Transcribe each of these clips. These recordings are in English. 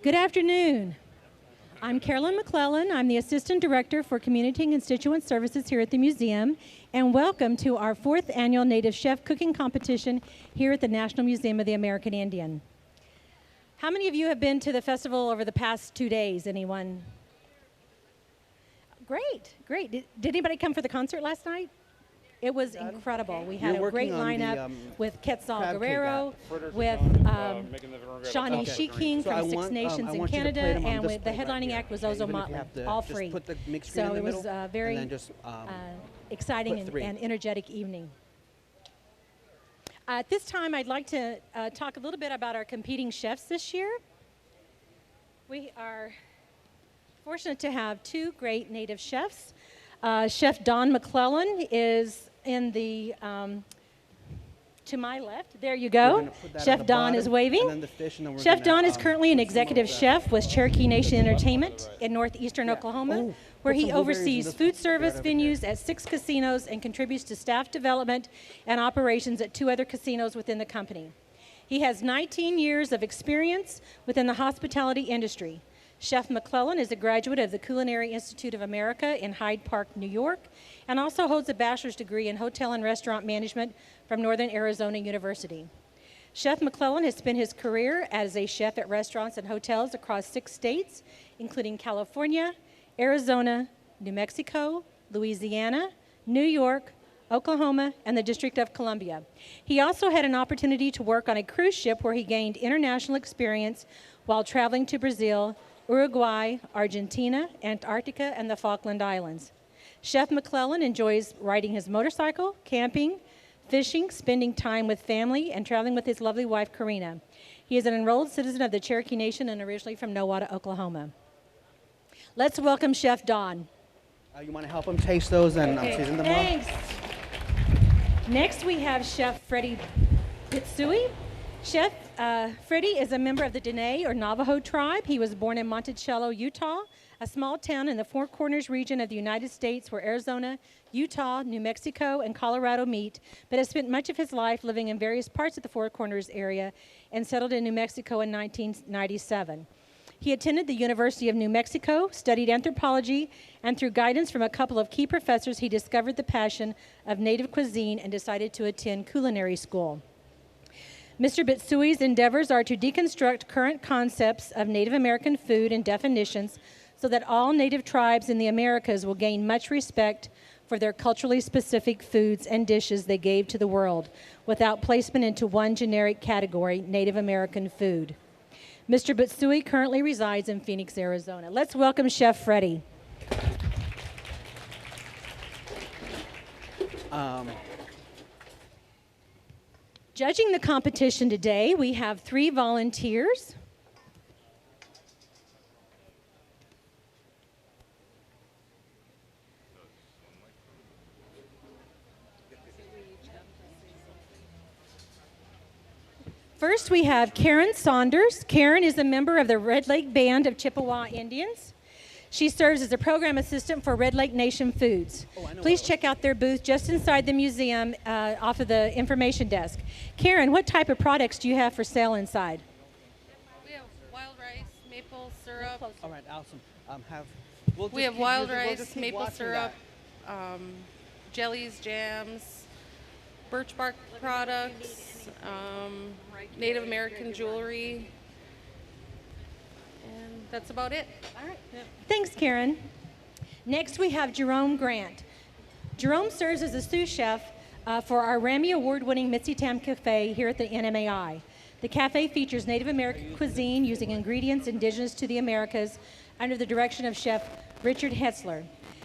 Good afternoon. I'm Carolyn McClellan. I'm the Assistant Director for Community and Constituent Services here at the museum, and welcome to our 4th annual Native Chef Cooking Competition here at the National Museum of the American Indian. How many of you have been to the festival over the past 2 days? Anyone? Great, great. Did anybody come for the concert last night? It was incredible. We had a great lineup with Quetzal Guerrero, with Shawnee She-King from Six Nations in Canada, and with the headlining act was Ozo Motley, all free. So it was a very exciting and energetic evening. At this time, I'd like to talk a little bit about our competing chefs this year. We are fortunate to have 2 great Native chefs. Chef Don McClellan is in the, to my left, there you go. Chef Don is waving. Chef Don is currently an executive chef with Cherokee Nation Entertainment in northeastern Oklahoma, where he oversees food service venues at 6 casinos and contributes to staff development and operations at 2 other casinos within the company. He has 19 years of experience within the hospitality industry. Chef McClellan is a graduate of the Culinary Institute of America in Hyde Park, New York, and also holds a bachelor's degree in hotel and restaurant management from Northern Arizona University. Chef McClellan has spent his career as a chef at restaurants and hotels across 6 states, including California, Arizona, New Mexico, Louisiana, New York, Oklahoma, and the District of Columbia. He also had an opportunity to work on a cruise ship where he gained international experience while traveling to Brazil, Uruguay, Argentina, Antarctica, and the Falkland Islands. Chef McClellan enjoys riding his motorcycle, camping, fishing, spending time with family, and traveling with his lovely wife, Karina. He is an enrolled citizen of the Cherokee Nation and originally from Nowata, Oklahoma. Let's welcome Chef Don. You want to help him taste those and season them Thanks. Next, we have Chef Freddie Bitsoie. Chef Freddie is a member of the Dene or Navajo tribe. He was born in Monticello, Utah, a small town in the Four Corners region of the United States where Arizona, Utah, New Mexico, and Colorado meet, but has spent much of his life living in various parts of the Four Corners area and settled in New Mexico in 1997. He attended the University of New Mexico, studied anthropology, and through guidance from a couple of key professors, he discovered the passion of Native cuisine and decided to attend culinary school. Mr. Bitsoie's endeavors are to deconstruct current concepts of Native American food and definitions so that all Native tribes in the Americas will gain much respect for their culturally specific foods and dishes they gave to the world without placement into one generic category, Native American food. Mr. Bitsoie currently resides in Phoenix, Arizona. Let's welcome Chef Freddie. Judging the competition today, we have 3 volunteers. First, we have Karen Saunders. Karen is a member of the Red Lake Band of Chippewa Indians. She serves as a program assistant for Red Lake Nation Foods. Please check out their booth just inside the museum off of the information desk. Karen, what type of products do you have for sale inside? We have wild rice, maple syrup. All right, awesome. We have wild rice, maple syrup, jellies, jams, birch bark products, Native American jewelry. And that's about it. All right. Thanks, Karen. Next, we have Jerome Grant. Jerome serves as a sous chef for our Rammy Award-winning Mitzi Tam Cafe here at the NMAI. The cafe features Native American cuisine using ingredients indigenous to the Americas under the direction of Chef Richard Hetzler.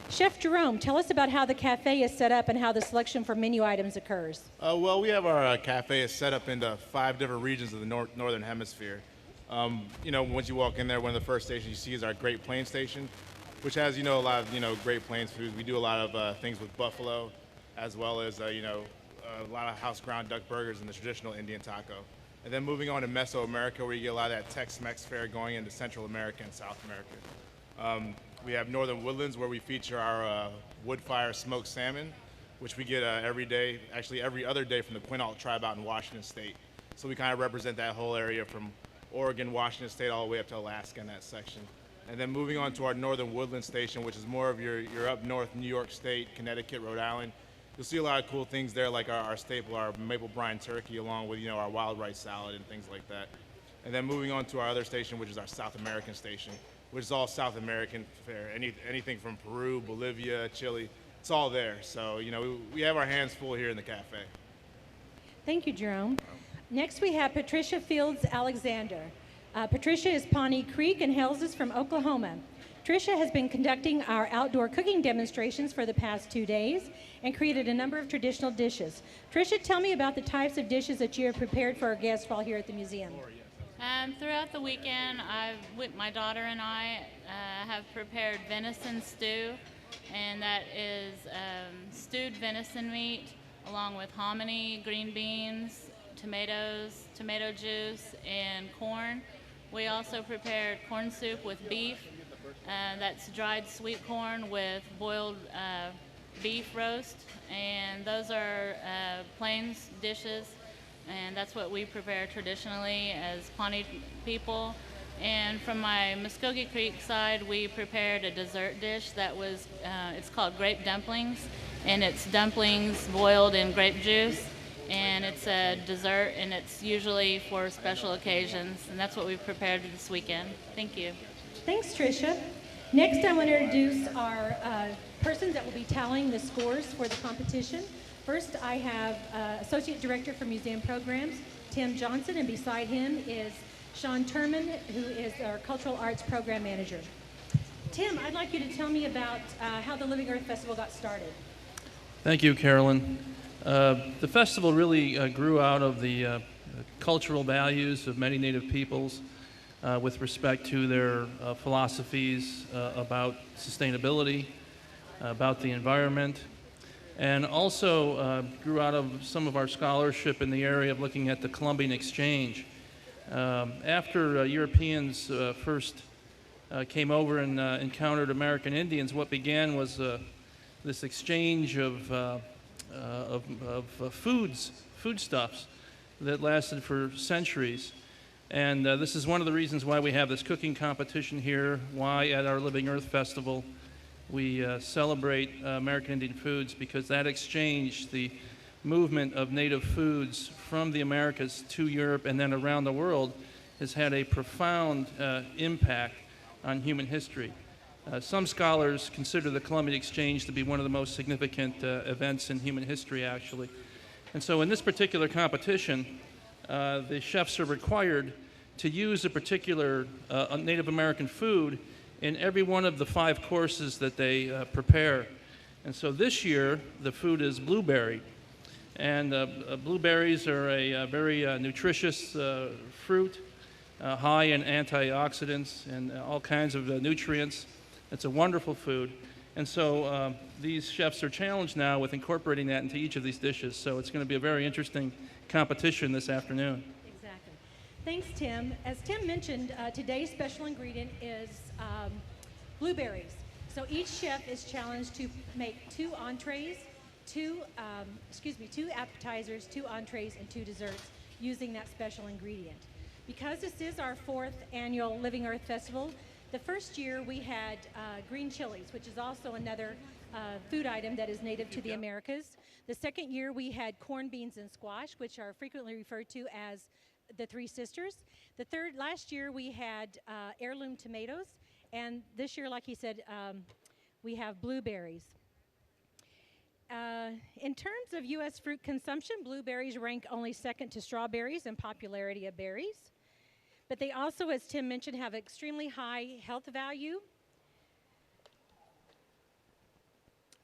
Chef Jerome, tell us about how the cafe is set up and how the selection for menu items occurs. Well, we have our cafe is set up into 5 different regions of the northern hemisphere. Once you walk in there, one of the first stations you see is our Great Plains station, which has, a lot of, Great Plains foods. We do a lot of things with buffalo, as well as, a lot of house ground duck burgers and the traditional Indian taco. And then moving on to Mesoamerica, where you get a lot of that Tex-Mex fare going into Central America and South America. We have Northern Woodlands, where we feature our wood fire smoked salmon, which we get every day, actually every other day, from the Quinault tribe out in Washington State. So we kind of represent that whole area from Oregon, Washington State, all the way up to Alaska in that section. And then moving on to our northern woodland station, which is more of your up north New York State, Connecticut, Rhode Island. You'll see a lot of cool things there, like our staple, our maple brine turkey, along with our wild rice salad and things like that. And then moving on to our other station, which is our South American station, which is all South American fare. Anything from Peru, Bolivia, Chile, it's all there. So we have our hands full here in the cafe. Thank you, Jerome. Next, we have Patricia Fields Alexander. Patricia is Pawnee Creek and hails us from Oklahoma. Patricia has been conducting our outdoor cooking demonstrations for the past 2 days and created a number of traditional dishes. Patricia, tell me about the types of dishes that you have prepared for our guests while here at the museum. Throughout the weekend, my daughter and I have prepared venison stew, and that is stewed venison meat along with hominy, green beans, tomatoes, tomato juice, and corn. We also prepared corn soup with beef. That's dried sweet corn with boiled beef roast, and those are plains dishes, and that's what we prepare traditionally as Pawnee people. And from my Muskogee Creek side, we prepared a dessert dish that was, it's called grape dumplings, and it's dumplings boiled in grape juice, and it's a dessert, and it's usually for special occasions, and that's what we prepared this weekend. Thank you. Thanks, Tricia. Next, I want to introduce our persons that will be tallying the scores for the competition. First, I have Associate Director for Museum Programs, Tim Johnson, and beside him is Sean Turman, who is our Cultural Arts Program Manager. Tim, I'd like you to tell me about how the Living Earth Festival got started. Thank you, Carolyn. The festival really grew out of the cultural values of many Native peoples with respect to their philosophies about sustainability, about the environment, and also grew out of some of our scholarship in the area of looking at the Columbian Exchange. After Europeans first came over and encountered American Indians, what began was this exchange of foodstuffs that lasted for centuries. And this is one of the reasons why we have this cooking competition here, why at our Living Earth Festival we celebrate American Indian foods, because that exchange, the movement of native foods from the Americas to Europe and then around the world, has had a profound impact on human history. Some scholars consider the Columbian Exchange to be one of the most significant events in human history, actually. And so in this particular competition, the chefs are required to use a particular Native American food in every one of the 5 courses that they prepare. And so this year, the food is blueberry. And blueberries are a very nutritious fruit, high in antioxidants and all kinds of nutrients. It's a wonderful food. And so these chefs are challenged now with incorporating that into each of these dishes. So it's going to be a very interesting competition this afternoon. Exactly. Thanks, Tim. As Tim mentioned, today's special ingredient is blueberries. So each chef is challenged to make 2 entrees, 2 appetizers, 2 entrees, and 2 desserts using that special ingredient. Because this is our 4th annual Living Earth Festival, the first year we had green chilies, which is also another food item that is native to the Americas. The second year we had corn, beans, and squash, which are frequently referred to as the 3 sisters. Last year we had heirloom tomatoes, and this year, like he said, we have blueberries. In terms of U.S. fruit consumption, blueberries rank only second to strawberries in popularity of berries. But they also, as Tim mentioned, have extremely high health value.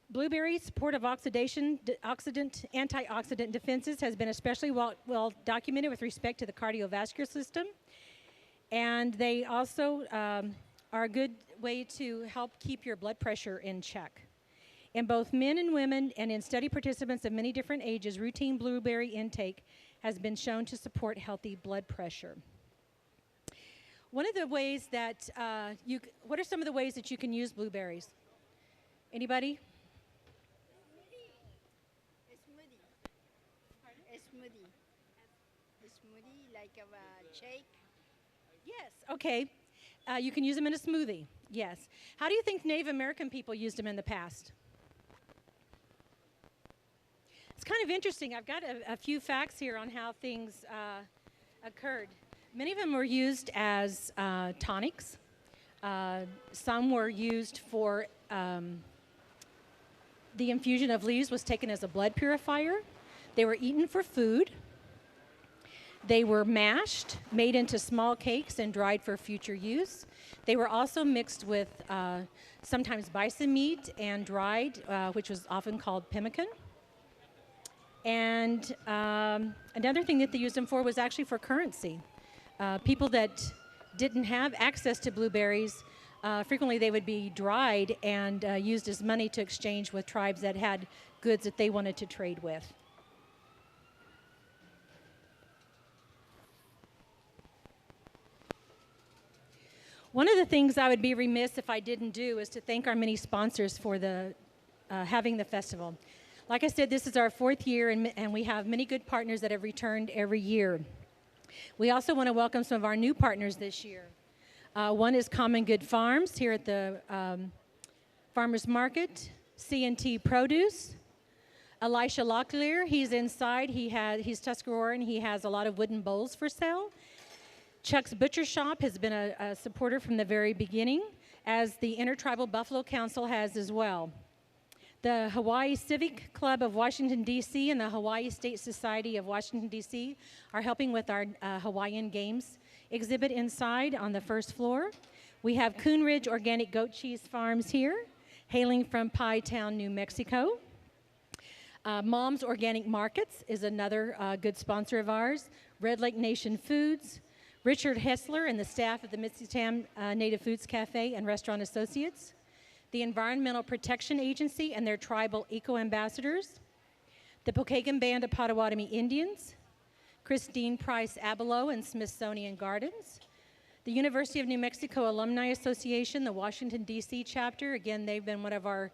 Blueberries' supportive antioxidant defenses has been especially well documented with respect to the cardiovascular system. And they also are a good way to help keep your blood pressure in check. In both men and women and in study participants of many different ages, routine blueberry intake has been shown to support healthy blood pressure. One of the ways that what are some of the ways that you can use blueberries? Anybody? A smoothie like a shake Yes, okay. You can use them in a smoothie, yes. How do you think Native American people used them in the past? It's kind of interesting. I've got a few facts here on how things occurred. Many of them were used as tonics. Some were used for the infusion of leaves was taken as a blood purifier. They were eaten for food. They were mashed, made into small cakes, and dried for future use. They were also mixed with sometimes bison meat and dried, which was often called pemmican. And another thing that they used them for was actually for currency. People that didn't have access to blueberries, frequently they would be dried and used as money to exchange with tribes that had goods that they wanted to trade with. One of the things I would be remiss if I didn't do is to thank our many sponsors for having the festival. Like I said, this is our 4th year, and we have many good partners that have returned every year. We also want to welcome some of our new partners this year. One is Common Good Farms here at the Farmers Market, C&T Produce. Elisha Locklear, he's inside. He's Tuscaroran. He has a lot of wooden bowls for sale. Chuck's Butcher Shop has been a supporter from the very beginning, as the Intertribal Buffalo Council has as well. The Hawaii Civic Club of Washington, D.C. and the Hawaii State Society of Washington, D.C. are helping with our Hawaiian Games exhibit inside on the first floor. We have Coon Ridge Organic Goat Cheese Farms here, hailing from Pie Town, New Mexico. Mom's Organic Markets is another good sponsor of ours. Red Lake Nation Foods, Richard Hessler and the staff at the Mitsitam Native Foods Cafe and Restaurant Associates, the Environmental Protection Agency and their tribal eco-ambassadors, the Pokagon Band of Potawatomi Indians, Christine Price Abelow and Smithsonian Gardens, the University of New Mexico Alumni Association, the Washington, D.C. chapter. Again, they've been one of our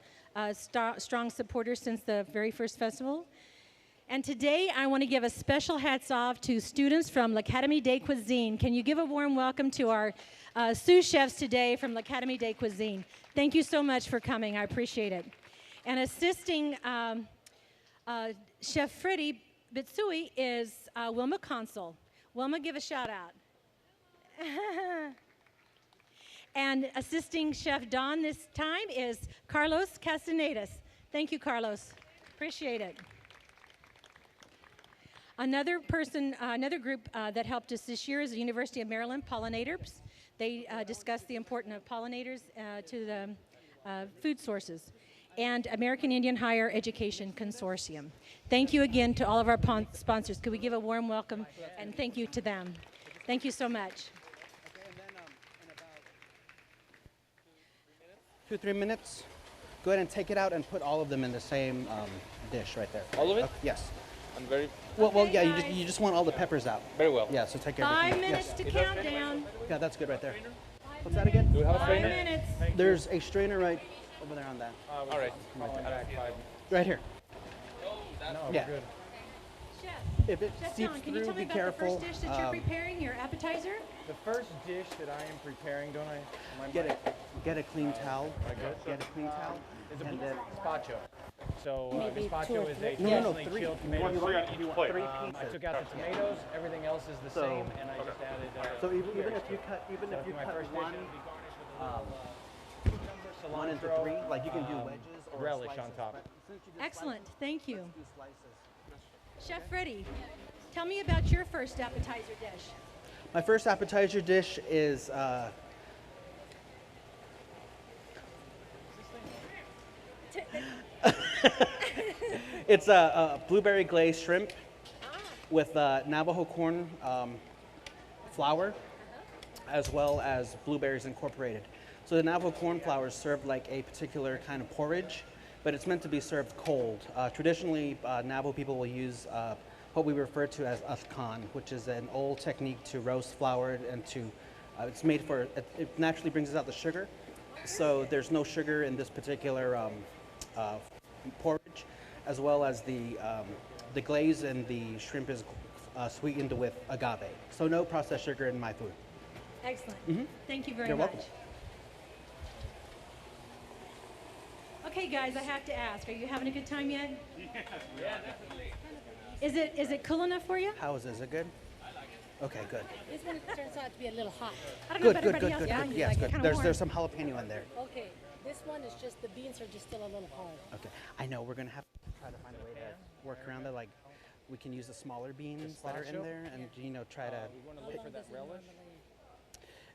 strong supporters since the very first festival. And today, I want to give a special hats off to students from L'Académie des Cuisine. Can you give a warm welcome to our sous chefs today from L'Académie des Cuisine? Thank you so much for coming. I appreciate it. And assisting Chef Freddie Bitsoie is Wilma Consul. Wilma, give a shout out. And assisting Chef Don this time is Carlos Castanedas. Thank you, Carlos. Appreciate it. Another group that helped us this year is the University of Maryland Pollinators. They discussed the importance of pollinators to the food sources. And American Indian Higher Education Consortium. Thank you again to all of our sponsors. Could we give a warm welcome and thank you to them? Thank you so much. Okay, and then in about 2-3 minutes, go ahead and take it out and put all of them in the same dish right there. All of it? Yes. I'm very Well, yeah. You just want all the peppers out. very well. Yeah. So take everything. 5 minutes to count down. Yeah, that's good right there. What's that again? Do we have a 5 strainer? minutes. There's a strainer right over there on that. All right. Right here. No, Yeah. good. Chef, If it Chef seeps Don, can you through, tell me be about careful. the first dish that you're preparing, your appetizer? The first dish that I am preparing, don't I? Am I Get a clean towel. good? Get a clean towel. Is a And then gazpacho. So Maybe gazpacho 2 or is a 3. no, traditionally 3. chilled You tomato want soup. 3 I pieces. took out the tomatoes. Everything else is the So- same, and I just added. So even blueberries if you to it. cut So for my first dish, one it'll be garnished with a little cucumber, one into cilantro, 3, like you can do wedges or relish slices, on top. but since you did Excellent, thank you. slices, do slices. Chef Freddie, tell me about your first appetizer dish. My first appetizer dish is it's a blueberry glazed shrimp with Navajo corn flour, as well as blueberries incorporated. So the Navajo corn flour is served like a particular kind of porridge, but it's meant to be served cold. Traditionally, Navajo people will use what we refer to as askan, which is an old technique to roast flour and to, it's made for, it naturally brings out the sugar. So there's no sugar in this particular porridge, as well as the glaze and the shrimp is sweetened with agave. So no processed sugar in my food. Excellent. Thank you very You're much. welcome. Okay, guys, I have to ask, are you having a good time yet? Yeah, definitely. Is it cool enough for you? How is it? Is it good? Okay, good. This one turns out to be a little hot. I don't know Good, about good, everybody good, else, good, but I good. like Yes, it good. kinda There's warm. there's some jalapeno in there. Okay, this one is just, the beans are just still a little hard. Okay, I know we're gonna have to try to find a way to work around it. Like, we can use the smaller beans that are in there, and try to. We want to look for that relish.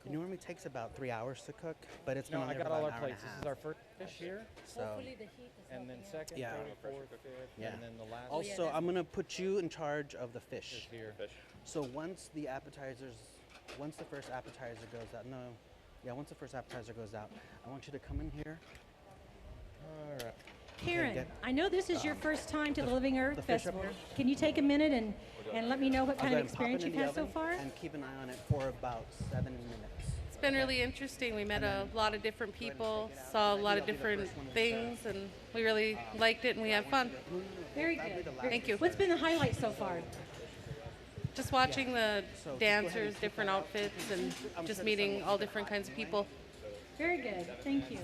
It normally takes about 3 hours to cook, but it's been No, on I there got for all about our an hour and plates. a This half. is our first dish here, So, Hopefully the heat is and then helping us. second, Yeah. third, fourth, fifth, yeah. and then the last Also, I'm gonna put you in charge of the is fish. here. So once the first appetizer goes out, once the first appetizer goes out, I want you to come in here. All right. Karen, get, I know this is your first time to the Living Earth the fish up Festival. here? Can you take a minute and let me know what I'll kind go of ahead and pop it experience in you've the had so oven far? and keep an eye on it for about 7 minutes. It's been really interesting. We met a lot of different people, saw a lot of different things, and we really liked it, and we had fun. Very good. Thank you. What's been the highlight so far? Just watching the dancers, different outfits, and just meeting all different kinds of people. Very good. Thank you.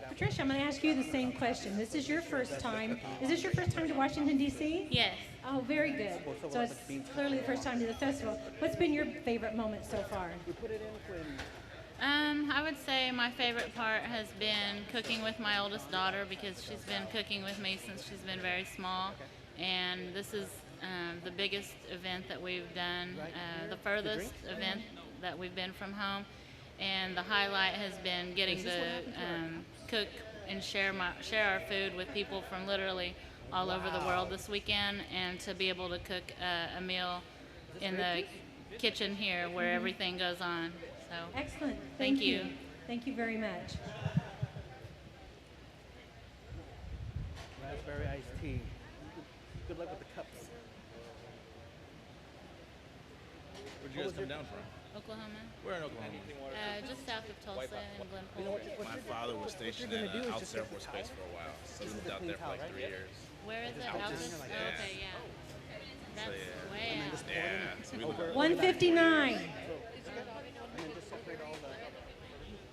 Patricia, I'm going to ask you the same question. This is your first time. Is this your first time to Washington, D.C.? Yes. Oh, very good. So it's clearly the first time to the festival. What's been your favorite moment so far? I would say my favorite part has been cooking with my oldest daughter because she's been cooking with me since she's been very small, and this is the biggest event that we've done, the furthest event that we've been from home, and the highlight has been getting to cook and share our food with people from literally all over the world this weekend, and to be able to cook a meal in the kitchen here where everything goes on. So Excellent. Thank you. Thank you very much. Raspberry iced tea. Good luck with the cups. Where'd you guys come down from? Oklahoma, Where in Oklahoma? just south of Tulsa and Glenpool. My father was stationed at Altus Air Force Base for a while, so he lived out there for like 3 years. Where is it? Altus? Oh, okay, yeah. That's way out. Yeah, so we lived 159.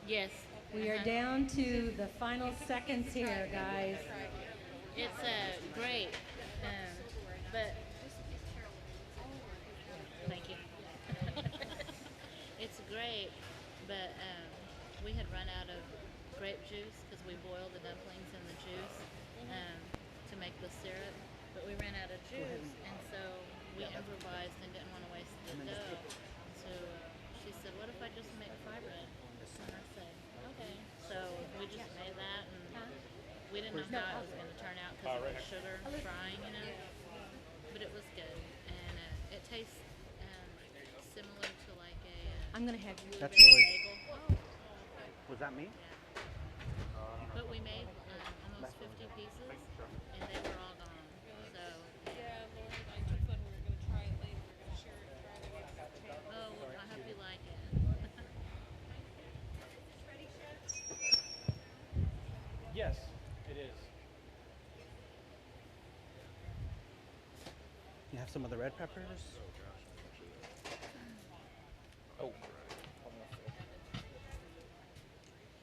Yes. We are down to the final seconds here, guys. It's great, but thank you. It's great, but we had run out of grape juice because we boiled the dumplings in the juice to make the syrup, but we ran out of juice, and so we improvised and didn't want to waste the dough. So she said, "What if I just make fry bread?" And I said, "Okay." So we just made that, and we didn't know how it was going to turn out because of the sugar frying, but it was good, and it tastes similar to like a I'm going to have you. That's blueberry really. bagel. Was that me? But we made almost 50 pieces, and they were all gone. So, Yeah, Lauren and I just said we were going to try it later. We're going to share it Friday. oh, well, I hope you like it. Yes, it is. You have some of the red peppers? Oh.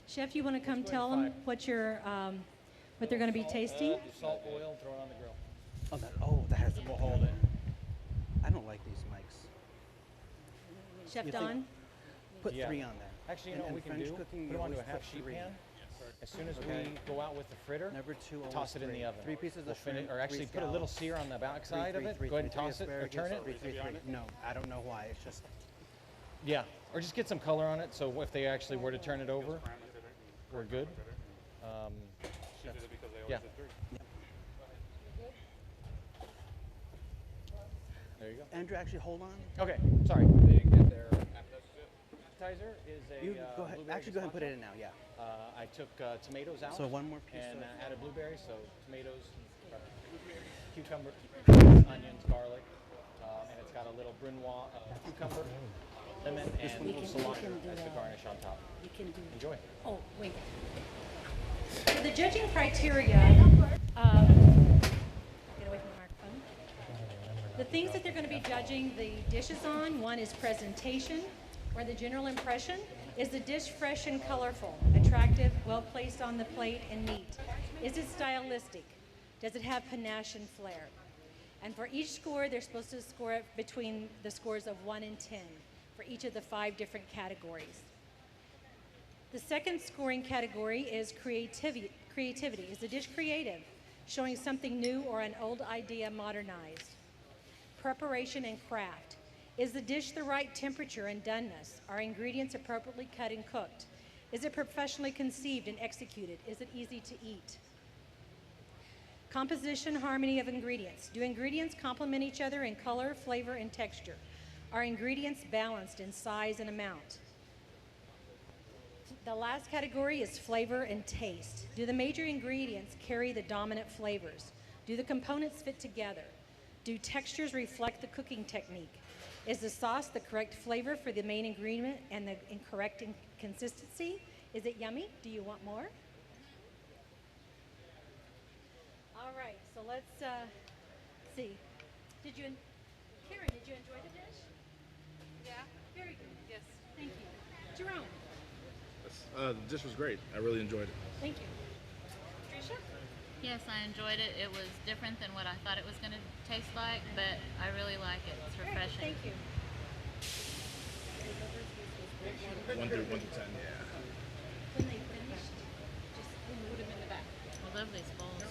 Chef, you want to come tell them what they're going to be tasting? Salt, oil, throw it on the grill. That has. We'll hold it. I don't like these mics. Chef You think- Don? Put Yeah. 3 on there. Actually, you And know what we in can French do? cooking, Put you them onto a always half put sheet 3. pan. As soon as Okay. we go out with the fritter, Number 2, always toss it in 3. the oven. 3 pieces We'll of shrimp, or actually 3 put a little scallops, sear on the backside of it. 3, Go ahead and 3 toss it or turn it. 3, 3, 3. No, I don't know why. It's just. Yeah, or just get some color on it. So if they actually were to turn it over, we're good. Yeah. There you go. Andrew, actually, hold on. Okay, sorry. Appetizer is a You go ahead. blueberry Actually, go ahead and put it in now. Yeah. I took tomatoes out. So one more piece and of- added blueberries. So tomatoes, cucumber, onions, garlic, and it's got a little brunoise cucumber, lemon, and a little cilantro as the garnish on top. You can do. Enjoy. Oh, wait. So the judging criteria, get away from the microphone. The things that they're going to be judging the dishes on, one is presentation, or the general impression? Is the dish fresh and colorful, attractive, well placed on the plate, and neat? Is it stylistic? Does it have panache and flair? And for each score, they're supposed to score it between the scores of 1 and 10 for each of the 5 different categories. The second scoring category is creativity. Is the dish creative, showing something new or an old idea modernized? Preparation and craft. Is the dish the right temperature and doneness? Are ingredients appropriately cut and cooked? Is it professionally conceived and executed? Is it easy to eat? Composition, harmony of ingredients. Do ingredients complement each other in color, flavor, and texture? Are ingredients balanced in size and amount? The last category is flavor and taste. Do the major ingredients carry the dominant flavors? Do the components fit together? Do textures reflect the cooking technique? Is the sauce the correct flavor for the main ingredient and the correct consistency? Is it yummy? Do you want more? All right, so let's see. Karen, did you enjoy the dish? Yeah. Very good. Yes. Thank you. Jerome, The dish was great. I really enjoyed it. thank you. Tricia? Yes, I enjoyed it. It was different than what I thought it was going to taste like, but I really like it. It's Great, refreshing. thank you. 1 through 10. Yeah. When they finished, just put them in the back. I love these bowls.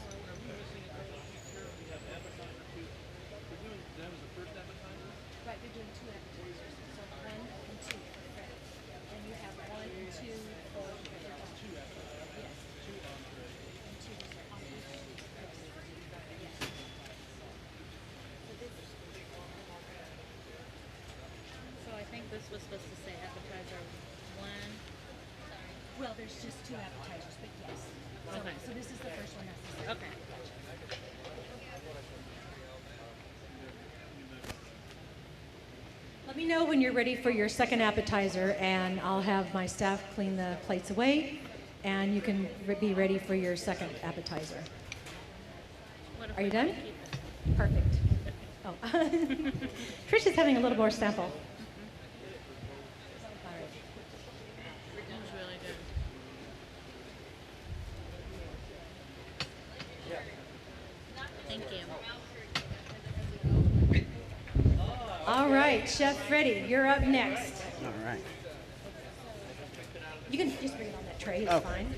Right, they're doing 2 appetizers, so 1 and 2 for Fred. And you have 1 and 2 for yes. 2 and 2 is on each. Yes. So I think this was supposed to say appetizer 1. Well, there's just 2 appetizers, but yes. Okay. So this is the first one that's the second. Okay. Let me know when you're ready for your second appetizer, and I'll have my staff clean the plates away, and you can be ready for your second appetizer. What if Are you we done? keep it? Perfect. Oh, Trish is having a little more sample. All right. It was really good. Thank you. All right, Chef Freddie, you're up next. All right. You can just bring it on that tray, it's Okay. fine.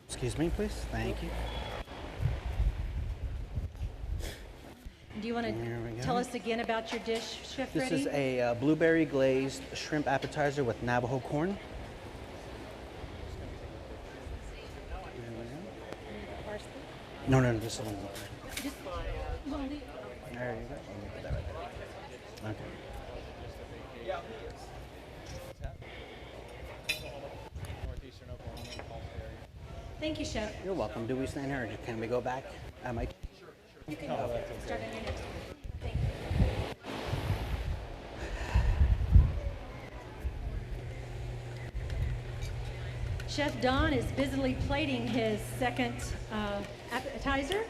Excuse me, please. Thank you. Do you want There we to go. tell us again about your dish, Chef This Freddie? is a blueberry glazed shrimp appetizer with Navajo corn. No, this is the one. Just, well, the- There you go. Let me put that right there. Okay. Northeastern Oklahoma, Tulsa area. Thank you, Chef. You're welcome. Do we stand here or can we go back? I might. You can start on your next one. Thank you. Chef Don is busily plating his second appetizer.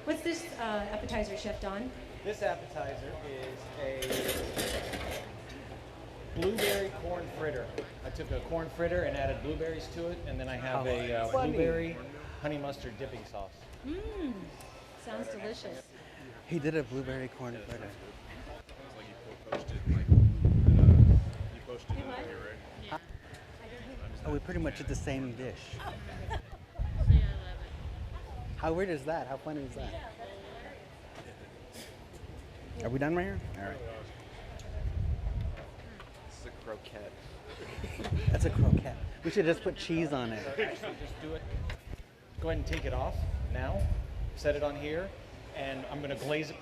What's this appetizer, Chef Don? This appetizer is a blueberry corn fritter. I took a corn fritter and added blueberries to it, and then I have a blueberry honey mustard dipping sauce. Mmm, sounds delicious. He did a blueberry corn fritter. Oh, we pretty much did the same dish. See, I love it. How weird is that? How funny is that? Are we done right here? All right. This is a croquette. That's a croquette. We should just put cheese on it. Actually, just do it. Go ahead and take it off now. Set it on here, and I'm going to glaze it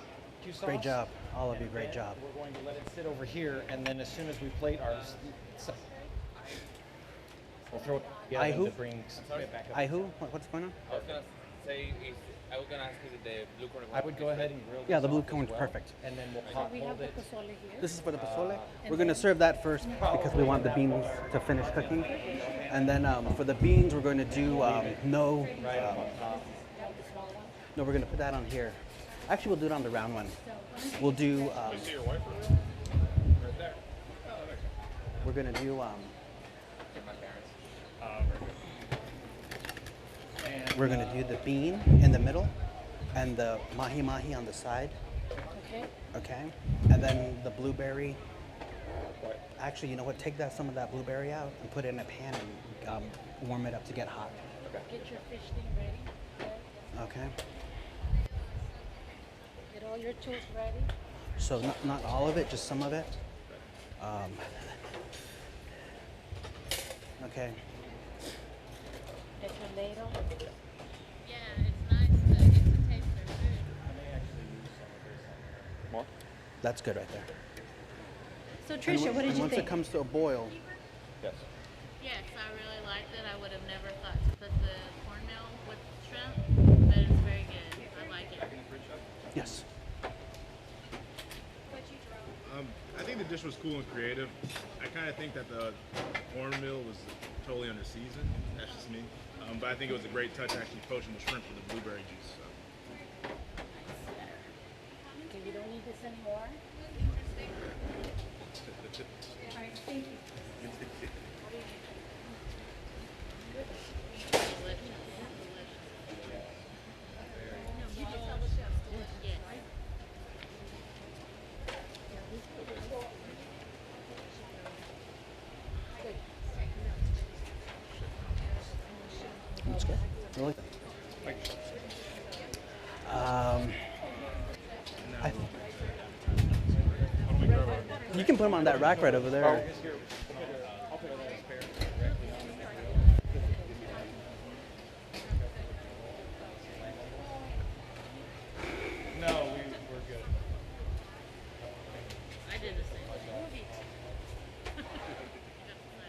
with sauce. Great job. All of you, And great then job. We're going to let it sit over here, and then as soon as we plate our, we'll throw it I together who? to bring it back up. I who? What's going on? I was gonna say if I was gonna ask you the blue corn. I would go ahead and grill. Yeah, the this blue off as corn's well, perfect. And then we'll So hot we have hold the it. pozole here. This is for the pozole. We're going to serve that first because we want the beans to finish cooking. And then for the beans, we're going to do No, we're gonna put that on here. Actually, we'll do it on the round one. We'll do. See your wife right there. We're gonna do. My parents. We're gonna do the bean in the middle, and the mahi mahi on the side. Okay. Okay, and then the blueberry. Actually, you know what? Take some of that blueberry out and put it in a pan and warm it up to get hot. Get your fish thing ready. Okay. Get all your tools ready. So not all of it, just some of it. Okay. Get your ladle. Yeah, it's nice to get to taste their food. More? That's good right there. So Tricia, what did you Once think? it comes to a boil, Yes. Yes, I really liked it. I would have never thought to put the cornmeal with shrimp, but it's very good. I like it. yes. I think the dish was cool and creative. I kind of think that the cornmeal was totally under seasoned. That's just me. But I think it was a great touch actually poaching the shrimp with the blueberry juice. So. Okay, you don't need this anymore. All right, thank you. That's good. Really? I, you can put them on that rack right over there. No, we're good. I did the same.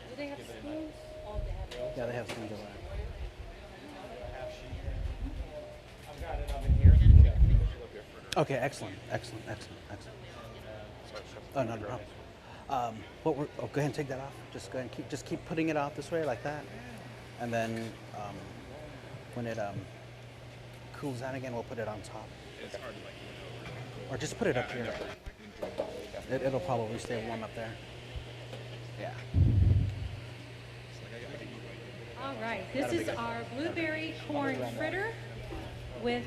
Do they have spoons? Oh, they have. Yeah, they have some of that. Half sheet. I've got an oven here. Yeah. Okay, excellent. Oh no, no. Go ahead and take that off. Just go ahead and keep putting it out this way like that, and then when it cools down again, we'll put it on top. It's hard to like. Or just put it up here. It'll probably stay warm up there. Yeah. All right, this is our blueberry corn fritter with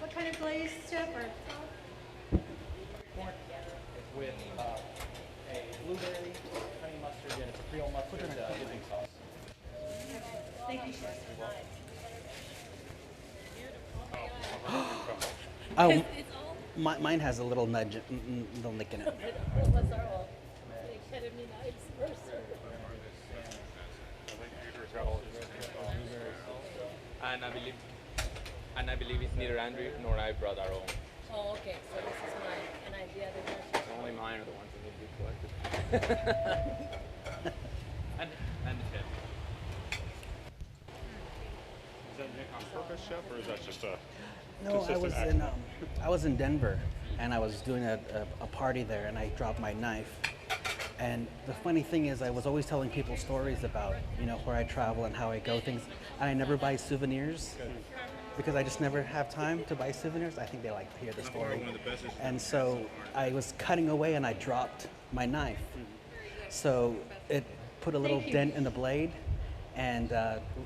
what kind of glaze, Chef? Or With a blueberry, honey mustard, and it's a Creole mustard dipping sauce. thank you, Chef. Oh, mine has a little nudge, little nick in it. What's our all? Academy knives first. And I believe it's neither Andrew nor I brought our own. Oh, okay. So this is mine, and I the other one. Only mine are the ones that need to be collected. and him. Is that Nick on purpose, Chef, or is that just a No, consistent action? I was in Denver, and I was doing a party there, and I dropped my knife. And the funny thing is, I was always telling people stories about where I travel and how I go things, and I never buy souvenirs because I just never have time to buy souvenirs. I think they like to hear the story. And so I was cutting away, and I dropped my knife. So it put a little dent in the blade. And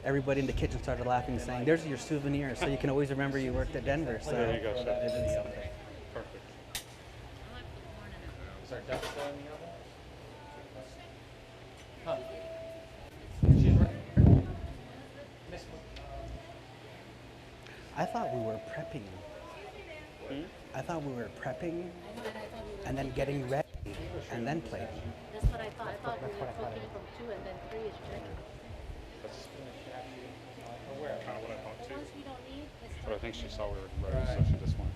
everybody in the kitchen started laughing, saying, "There's your souvenir, so you can always remember you worked at Denver." So There you go, Chef. it did something. Perfect. I like the corn in it. Is our duck still in the oven? Huh. She's right. Miss I thought we were prepping. I thought we were prepping and then getting ready and then plating. That's what I thought. I thought we were cooking from 2 and then 3 is chicken. Kind of what I thought too. Once we don't need, let's But I think she saw we were ready, so she just went.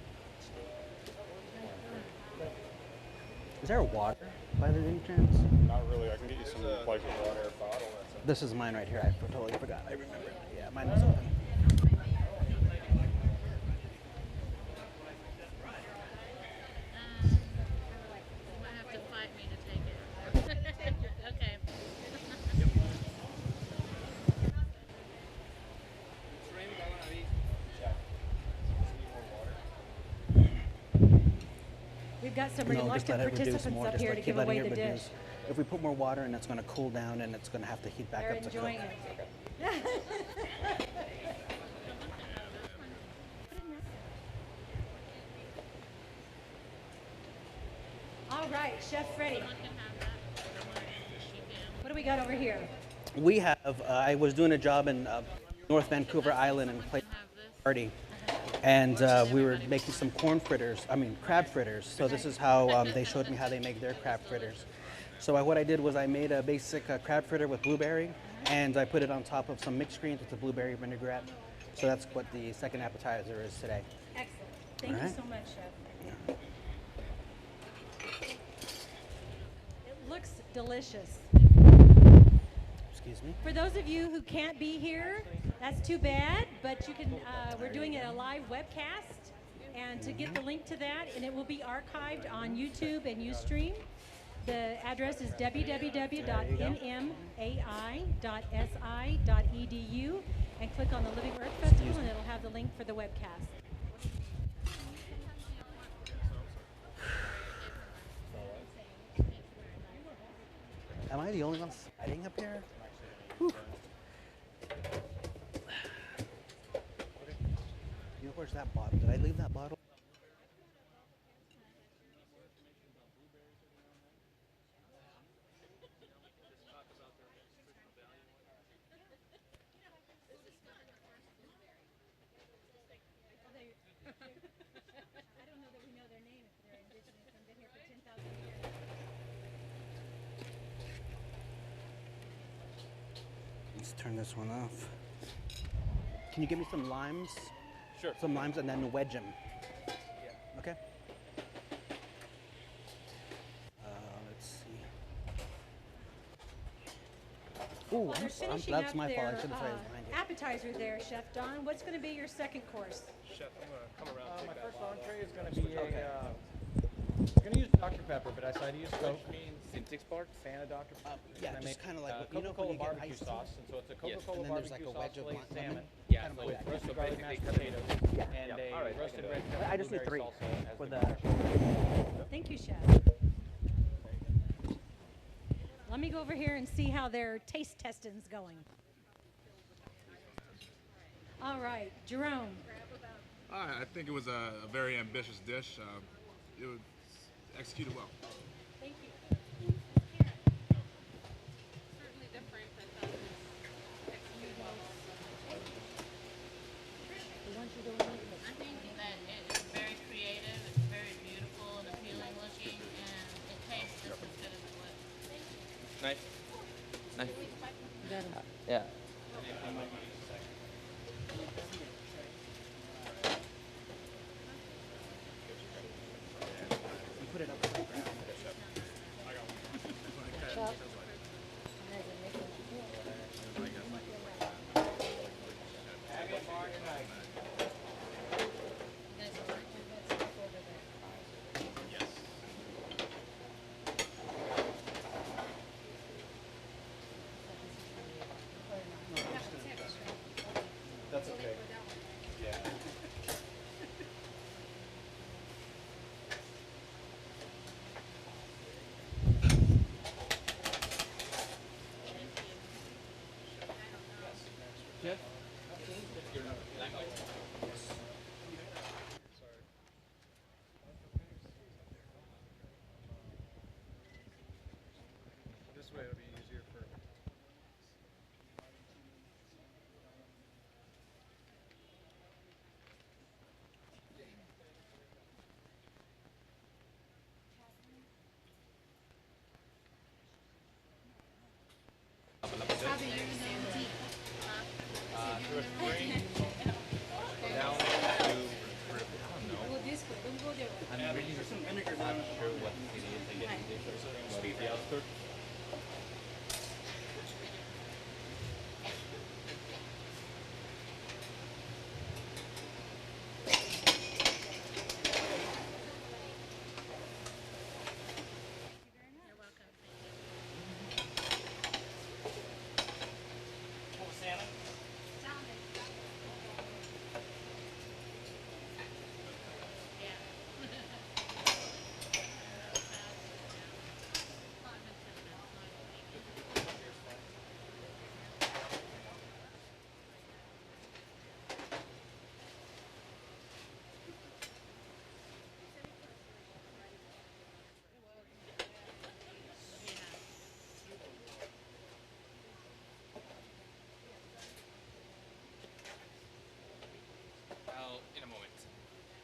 Is there water by the entrance? Not really. I can get you some like water bottle. This is mine right here. I totally forgot. I remember. Yeah, mine was open. You might have to fight me to take it. Okay. we've got some No, just reluctant let it reduce participants more. up Just here like to keep give letting away it the dish. reduce. If we put more water in, it's going to cool down and it's going to have to heat back They're up to cook. enjoying it. All right, Chef Freddie. What do we got over here? We have, I was doing a job in North Vancouver Island and played party. And we were making some crab fritters. So this is how they showed me how they make their crab fritters. So what I did was I made a basic crab fritter with blueberry, and I put it on top of some mixed greens with a blueberry vinaigrette. So that's what the second appetizer is today. Excellent. Thank you so much, Chef. It looks delicious. Excuse me. For those of you who can't be here, that's too bad, but you can, we're doing a live webcast, and to get the link to that, and it will be archived on YouTube and Ustream. The address is www.nmai.si.edu, and click on the Living Earth Festival, and it'll have the link for the webcast. Am I the only one sitting up here? Whew. You know, where's that bottle? Did I leave that bottle? I don't know that we know their name if they're indigenous and been here for 10,000 years. Let's turn this one off. Can you give me some limes? Sure. Some limes and then wedge them. Yeah. Okay. Let's see. Ooh, Well, they're finishing that's up my fault. I their, should have tried behind you. appetizer there, Chef Don. What's going to be your second course? Chef, I'm gonna come around. My take that first bottle. entree is going to be I'm going to use Dr. Pepper, but I decided to use Coke. In 6 parts? Fan of Dr. Pepper. Yeah, And I just make, kind of like you know when Coca-Cola you get barbecue iced tea? sauce, and so it's a Coca-Cola And then there's like barbecue a wedge sauce of glazed lemon. salmon. Yeah, Kind of so like With that. roasted So garlic basically mashed cut it- potatoes and Yeah. a All right, I roasted can do red it. pepper I just need blueberry 3 salsa as for the the. Thank you, Chef. Let me go over here and see how their taste testing's going. All right, Jerome. I think it was a very ambitious dish. It was executed well. Thank you. Certainly different, but executed well. I think that it is very creative, it's very beautiful and appealing looking, and it tastes just as good as it looks. Nice. Nice. Yeah. You put it up to the ground.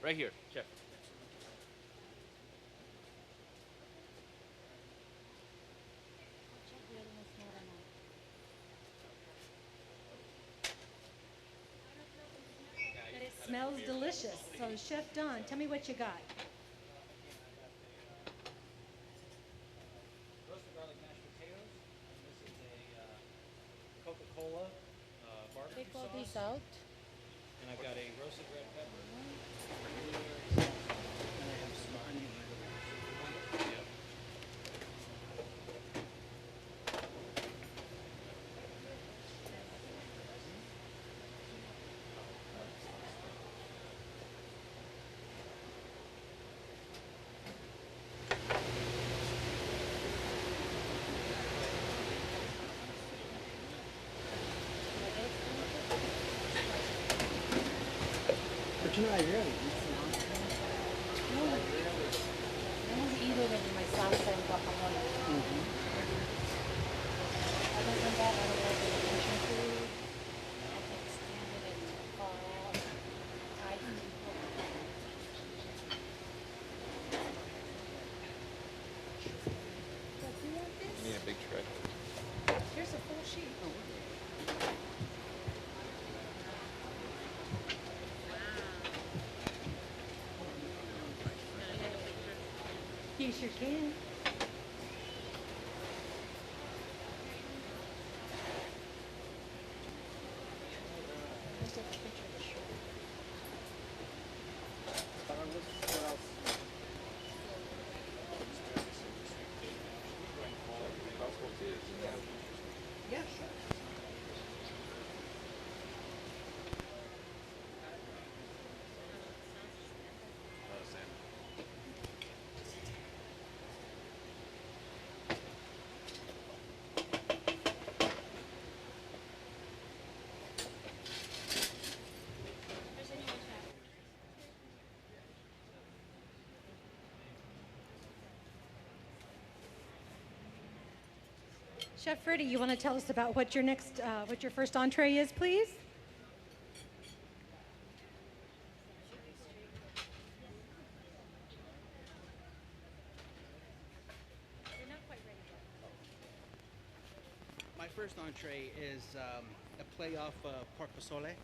Right here, Chef. But it smells delicious. So Chef Don, tell me what you got. Roasted garlic mashed potatoes. And this is a Coca-Cola They barbecue call sauce. this out. And I've got a roasted red pepper. Blueberries. And I have some onion rings. Yep. But you know, I rarely eat No, I only eat it in my salsa and guacamole. Other than that, I don't like the Asian food. I can stand it in Thai food. But do you want this? Need a big shred. Here's a full sheet. You sure can. Let's take a picture of the shirt. Yeah. Chef Freddie, you want to tell us about what your next, what your first entree is, please? My first entree is a play off pork pozole.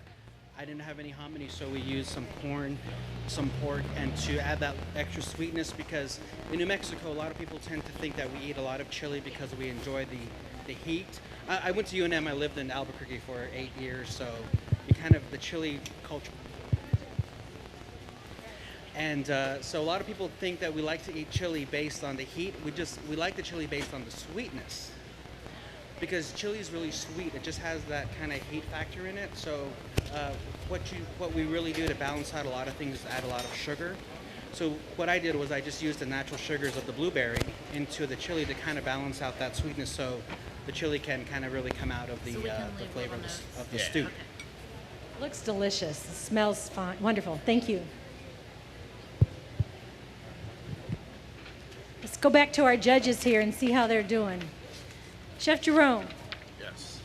I didn't have any hominy, so we used some corn, some pork, and to add that extra sweetness, because in New Mexico, a lot of people tend to think that we eat a lot of chili because we enjoy the heat. I went to UNM, I lived in Albuquerque for 8 years, so you kind of, the chili culture. And so a lot of people think that we like to eat chili based on the heat. We like the chili based on the sweetness, because chili is really sweet. It just has that kind of heat factor in it. So what we really do to balance out a lot of things is add a lot of sugar. So what I did was I just used the natural sugars of the blueberry into the chili to kind of balance out that sweetness, so the chili can kind of really come out of the flavor of the stew. Looks delicious. It smells fine. Wonderful. Thank you. Let's go back to our judges here and see how they're doing. Chef Jerome. Yes.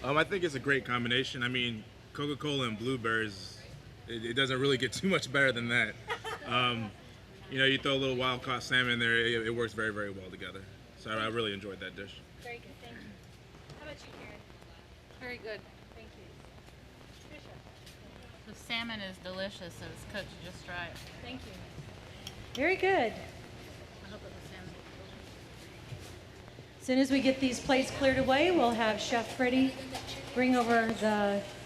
I think it's a great combination. I mean, Coca-Cola and blueberries, it doesn't really get too much better than that. You know, you throw a little wild-caught salmon in there, it works very, very well together. So I really enjoyed that dish. Very good. Thank you. How about you, Karen? Very good. Thank you. Trisha. The salmon is delicious. It's cooked just right. Thank you. Very good. I hope it was salmon. As soon as we get these plates cleared away, we'll have Chef Freddie bring over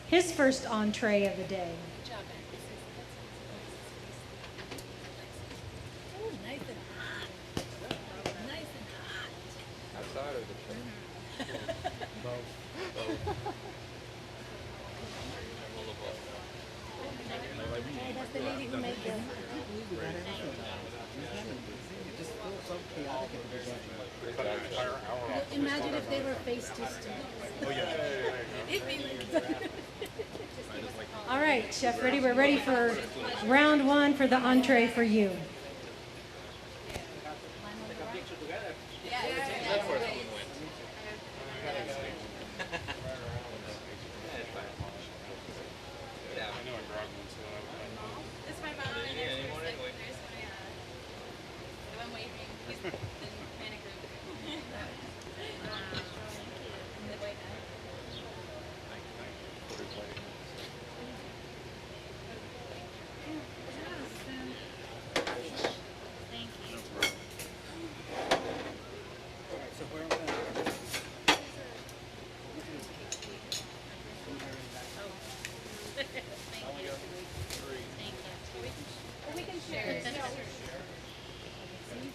his first entree of the day. Oh, nice and hot. Nice and hot. Outside or the chef? Hey, that's the lady who made the. Imagine if they were face to All right, Chef Freddie, we're ready for round one for the entree for you.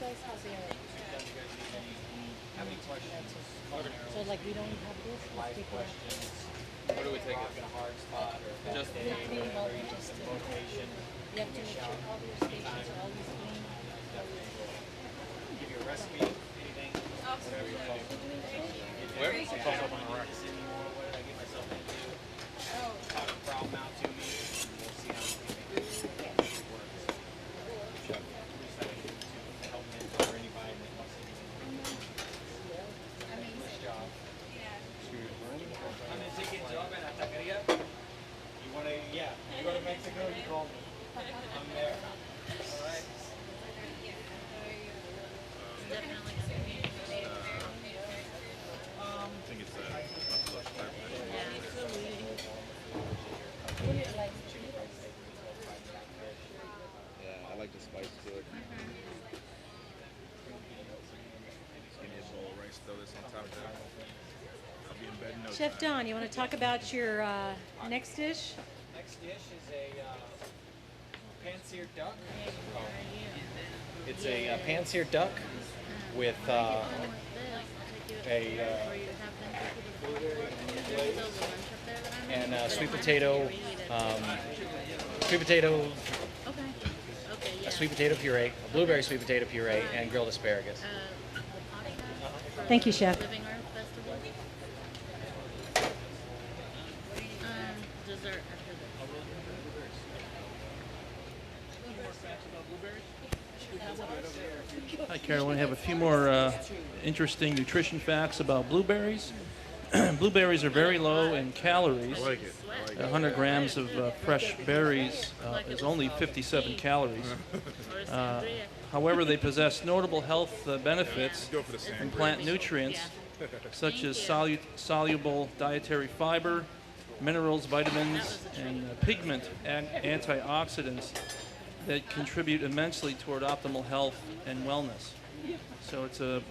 guys have there? How many questions? So like we don't have this, let's take it out. Where do we take In a hard spot or a Just- bad day, Clean or bulb, you just need location, you have to make sure all your stations are always clean. give you a recipe, anything, whatever you're comfortable. Where? I'll toss up on the rack. Anymore, what did I get myself into? Talk a problem out to me, and we'll see how we can make it work. Just to help mentor anybody that wants to do this job. I'm gonna take a job in Atacaria. You wanna, yeah, you go to Mexico, you call me. I'm there. All right. Definitely. I think it's a flush type. Yeah, I like the spice to it. Just give me a bowl of rice, throw this on top of that. I'll be in bed in no Chef time. Don, you want to talk about your next dish? Next dish is a pan-seared duck. It's a pan-seared duck with a and sweet potato, a sweet potato puree, a blueberry sweet potato puree, and grilled asparagus. Thank you, Chef. Living Earth Festival. Dessert after this. Hi, Carolyn. I have a few more interesting nutrition facts about blueberries. Blueberries are very low in calories. I like it. 100 grams of fresh berries is only 57 calories. However, they possess notable health benefits Go for the same. and plant nutrients such as soluble dietary fiber, minerals, vitamins, and pigment and antioxidants that contribute immensely toward optimal health and wellness. So it's a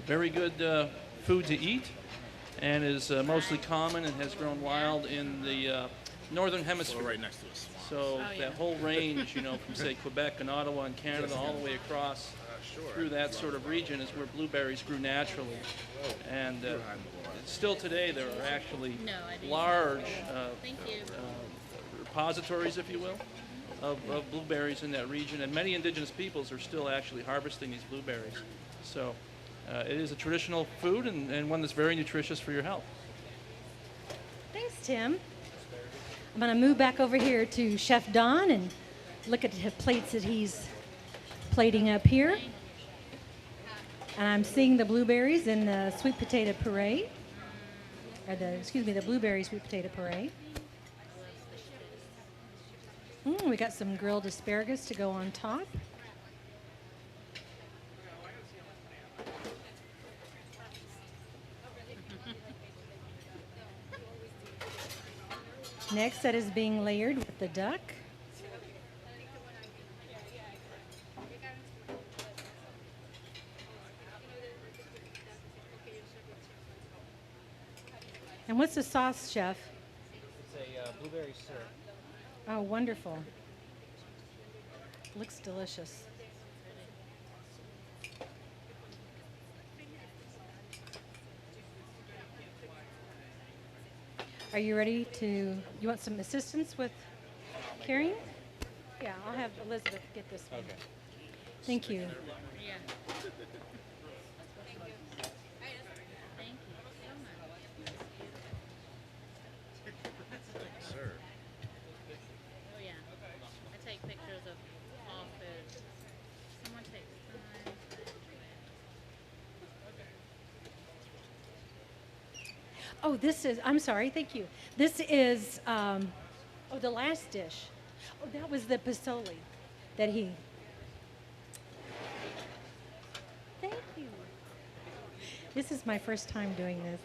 very good food to eat, and is mostly common and has grown wild in the northern hemisphere. Right next to us. So that whole range, from say Quebec and Ottawa and Canada all the way across through that sort of region is where blueberries grew naturally. And still today there are actually large repositories, if you will, of blueberries in that region, and many indigenous peoples are still actually harvesting these blueberries. So it is a traditional food and one that's very nutritious for your health. Thanks, Tim. I'm going to move back over here to Chef Don and look at the plates that he's plating up here. And I'm seeing the blueberries and the sweet potato puree, or the blueberry sweet potato puree. We got some grilled asparagus to go on top. Next, that is being layered with the duck. And what's the sauce, Chef? It's a blueberry syrup. Oh, wonderful. Looks delicious. Are you ready to, you want some assistance with carrying? Yeah, I'll have Elizabeth get this one. Okay. Thank you. Yeah. Thank you so much. Sir. Oh yeah. I take pictures of all food. Someone takes time. Oh, this is, I'm sorry, thank you. This is, the last dish. Oh, that was the pasoli that he. Thank you. This is my first time doing this.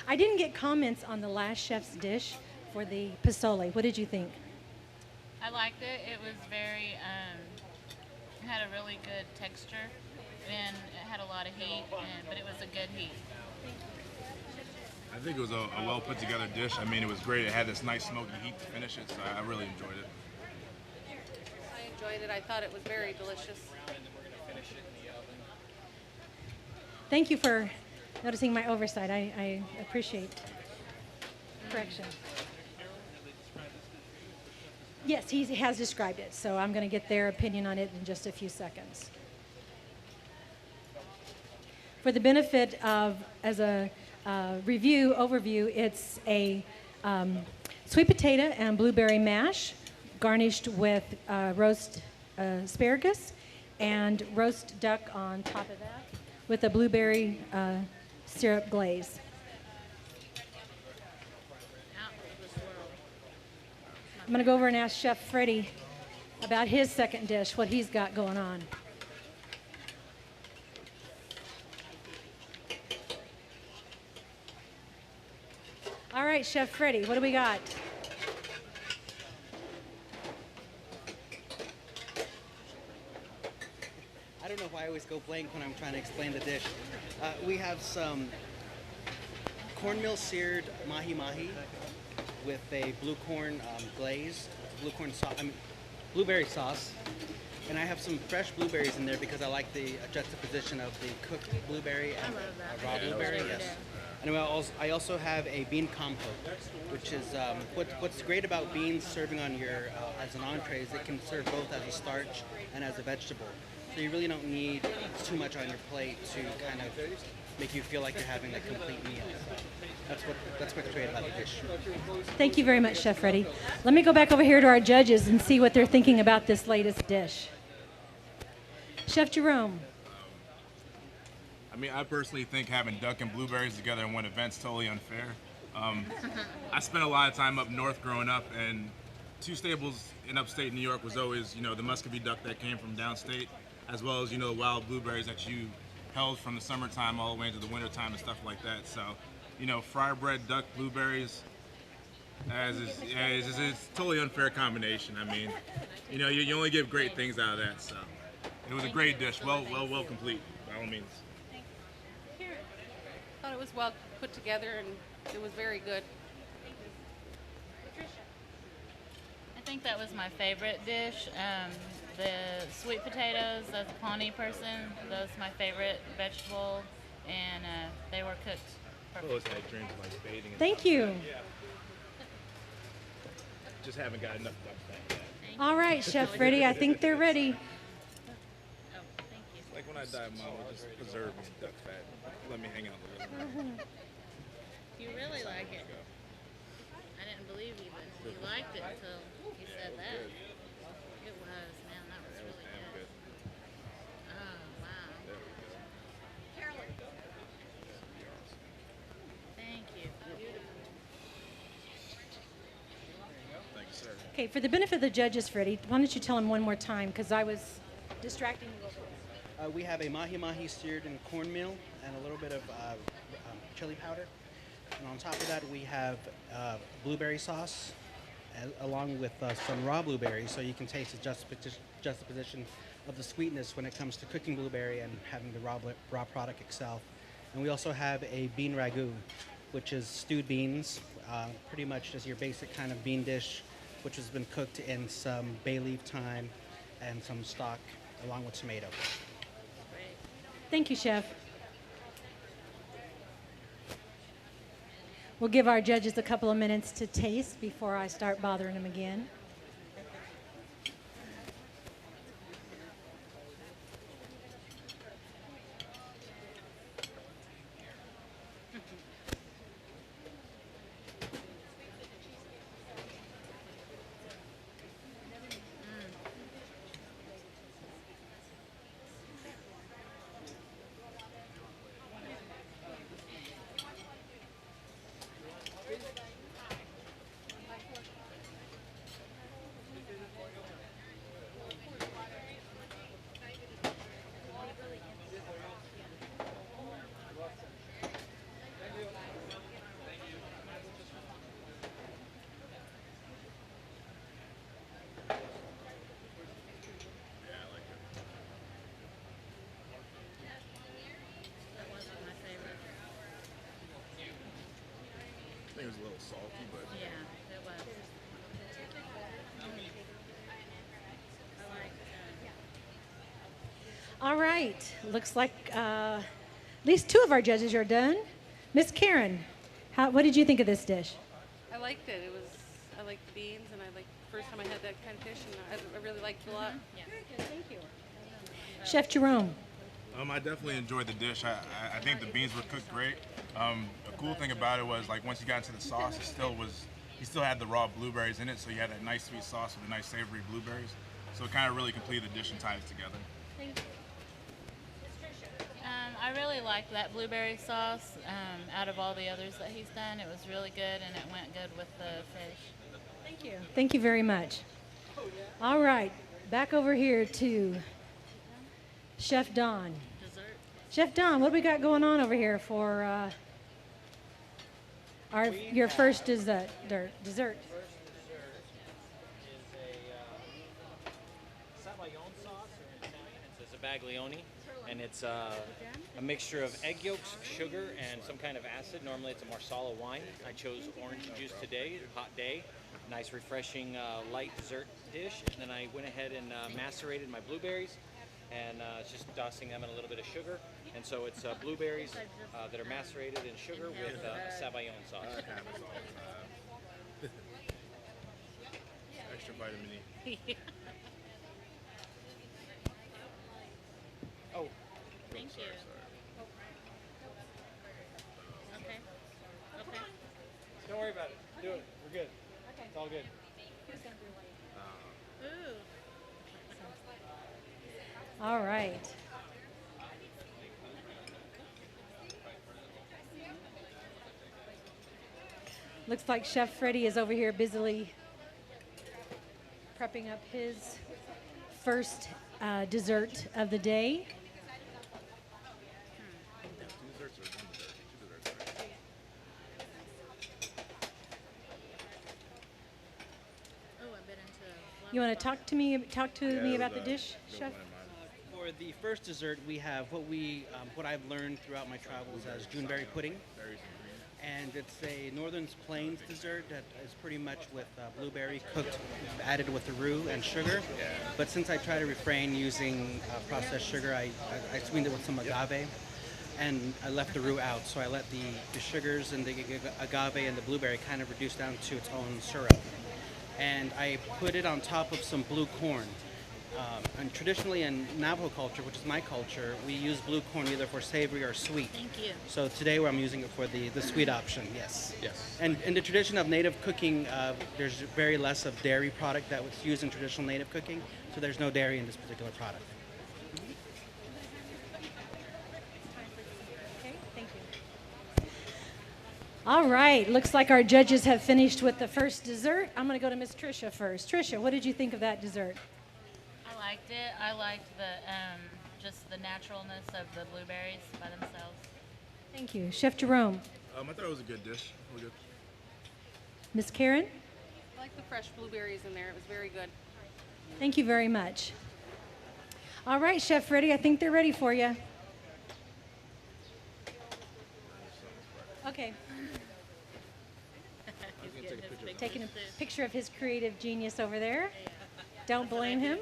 I didn't get comments on the last chef's dish for the pasoli. What did you think? I liked it. It was very, had a really good texture, and it had a lot of heat, but it was a good heat. I think it was a well put together dish. I mean, it was great. It had this nice smoky heat to finish it, so I really enjoyed it. enjoyed it. I thought it was very delicious. And then we're gonna finish it in the oven. Thank you for noticing my oversight. I appreciate correction. Yes, he has described it, so I'm going to get their opinion on it in just a few seconds. For the benefit of, as a overview, it's a sweet potato and blueberry mash garnished with roast asparagus and roast duck on top of that with a blueberry syrup glaze. I'm going to go over and ask Chef Freddie about his second dish, what he's got going on. All right, Chef Freddie, what do we got? I don't know why I always go blank when I'm trying to explain the dish. We have some cornmeal seared mahi-mahi with a blue corn glaze, blueberry sauce. And I have some fresh blueberries in there because I like the juxtaposition of the cooked blueberry and raw blueberry. Yes. And I also have a bean compote, which is what's great about beans serving on your as an entree is it can serve both as a starch and as a vegetable. So you really don't need too much on your plate to kind of make you feel like you're having a complete meal. That's what's great about the dish. Thank you very much, Chef Freddie. Let me go back over here to our judges and see what they're thinking about this latest dish. Chef Jerome. I mean, I personally think having duck and blueberries together in one event's totally unfair. I spent a lot of time up north growing up, and two staples in upstate New York was always, the Muscovy duck that came from downstate, as well as, the wild blueberries that you held from the summertime all the way into the wintertime and stuff like that. So, fry bread, duck, blueberries, it's totally unfair combination. I mean, you only get great things out of that. So, it was a great dish, well complete by all means. I thought it was well put together and it was very good. I think that was my favorite dish. The sweet potatoes, as a Pawnee person, those my favorite vegetable, and they were cooked perfectly. Thank you. Just haven't got enough duck fat yet. All right, Chef Freddie, I think they're ready. Oh, thank you. Like when I die, Mom will just preserve me duck fat. Let me hang out a little. You really like it. I didn't believe you, but you liked it until you said that. It was, man, that was really good. Oh, wow. Carolyn. Thank you. Beautiful. Thank you, sir. Okay, for the benefit of the judges, Freddie, why don't you tell them one more time, because I was distracting you a little bit. We have a mahi-mahi seared in cornmeal and a little bit of chili powder. And on top of that, we have blueberry sauce along with some raw blueberries, so you can taste the juxtaposition of the sweetness when it comes to cooking blueberry and having the raw product itself. And we also have a bean ragu, which is stewed beans, pretty much just your basic kind of bean dish, which has been cooked in some bay leaf thyme and some stock along with tomato. Thank you, Chef. We'll give our judges a couple of minutes to taste before I start bothering them again. It was a little salty, but Yeah, it was. I like All right. Looks like at least two of our judges are done. Miss Karen, what did you think of this dish? I liked it. I liked the beans, and I liked the first time I had that kind of dish, and I really liked it a lot. Yeah. Thank you. Chef Jerome. I definitely enjoyed the dish. I think the beans were cooked great. The cool thing about it was like once you got into the sauce, you still had the raw blueberries in it, so you had that nice sweet sauce with the nice savory blueberries. So it kind of really completed the dish and tied it together. Thank you. I really liked that blueberry sauce. Out of all the others that he's done, it was really good, and it went good with the fish. Thank you. Thank you very much. All right. Back over here to Chef Don. Dessert. Chef Don, what do we got going on over here for your first dessert? First dessert is a Savoion sauce, or in Italian it's a Zabaglione, and it's a mixture of egg yolks, sugar, and some kind of acid. Normally it's a Marsala wine. I chose orange juice today, hot day. Nice, refreshing, light dessert dish. And then I went ahead and macerated my blueberries, and just dousing them in a little bit of sugar. And so it's blueberries that are macerated in sugar with Savoion sauce. Extra vitamin E. Oh, Thank you. Okay. Okay. don't worry about it. Do it. We're good. It's all good. Ooh. All right. Looks like Chef Freddie is over here busily prepping up his first dessert of the day. Oh, I bit into. You want to talk to me about the dish, Chef? For the first dessert, we have what I've learned throughout my travels as Juneberry pudding. And it's a Northern Plains dessert that is pretty much with blueberry cooked, added with the roux and sugar. But since I try to refrain using processed sugar, I sweetened it with some agave, and I left the roux out. So I let the sugars and the agave and the blueberry kind of reduce down to its own syrup. And I put it on top of some blue corn. And traditionally in Navajo culture, which is my culture, we use blue corn either for savory or sweet. Thank you. So today I'm using it for the sweet option, yes. Yes. And in the tradition of native cooking, there's very less of dairy product that was used in traditional native cooking, so there's no dairy in this particular product. Okay, thank you. All right, looks like our judges have finished with the first dessert. I'm going to go to Miss Tricia first. Tricia, what did you think of that dessert? I liked it. I liked the just the naturalness of the blueberries by themselves. Thank you. Chef Jerome. I thought it was a good dish. Really good. Miss Karen, I liked the fresh blueberries in there. It was very good. thank you very much. All right, Chef Freddie, I think they're ready for you. Okay. Taking a picture of his creative genius over there. Don't blame him.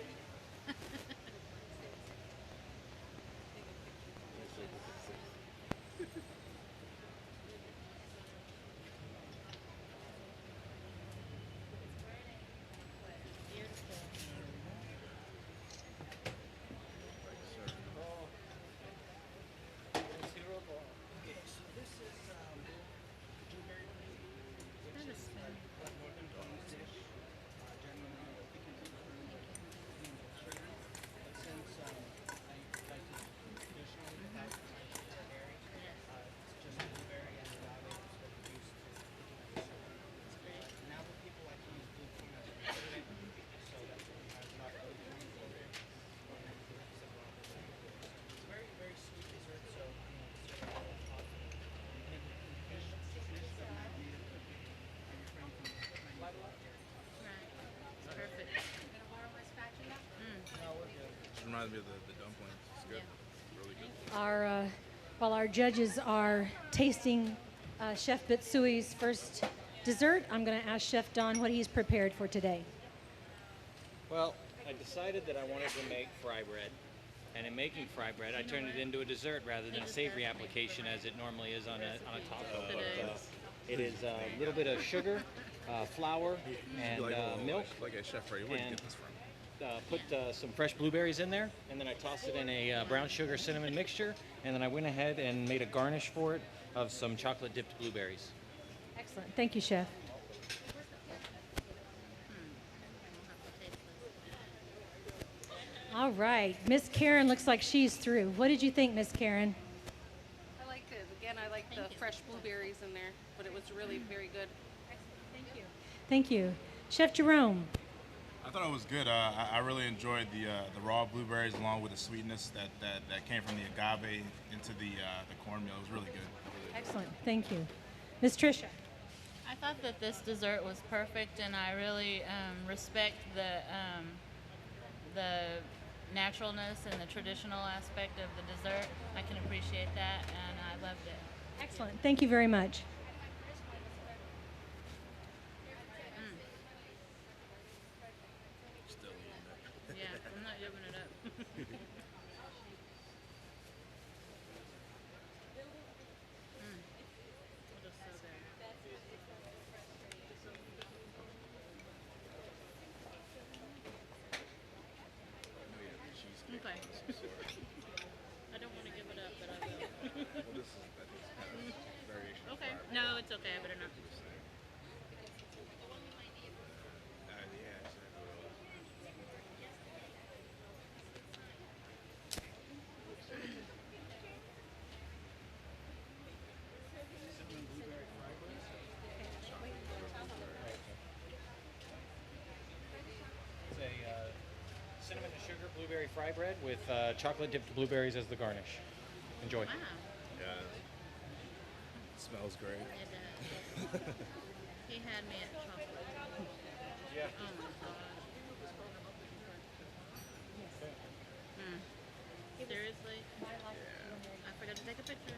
Just reminds me of the dumplings. It's good. Really good. While our judges are tasting Chef Bitsoie's first dessert, I'm going to ask Chef Don what he's prepared for today. Well, I decided that I wanted to make fry bread. And in making fry bread, I turned it into a dessert rather than a savory application as it normally is on a taco. But, it is a little bit of sugar, flour, and milk. Like a Chef Freddie, where'd you and get this from? put some fresh blueberries in there, and then I tossed it in a brown sugar cinnamon mixture, and then I went ahead and made a garnish for it of some chocolate dipped blueberries. Excellent. Thank you, Chef. All right. Miss Karen looks like she's through. What did you think, Miss Karen? I liked it. Again, I liked the fresh blueberries in there, but it was really very good. Thank you. Chef Jerome. I thought it was good. I really enjoyed the raw blueberries along with the sweetness that came from the agave into the cornmeal. It was really good. Excellent. Thank you. Miss Tricia. I thought that this dessert was perfect, and I really respect the naturalness and the traditional aspect of the dessert. I can appreciate that, and I loved it. Excellent. Thank you very much. Yeah, I'm not giving it up. It is so good. Okay. I don't want to give it up, but I will. Okay. No, it's okay. I better not. It's a cinnamon and sugar blueberry fry bread with chocolate dipped blueberries as the garnish. Enjoy. Wow. Yeah. Smells great. It does. He had me at chocolate. Yeah. Oh my god. Seriously? I forgot to take a picture.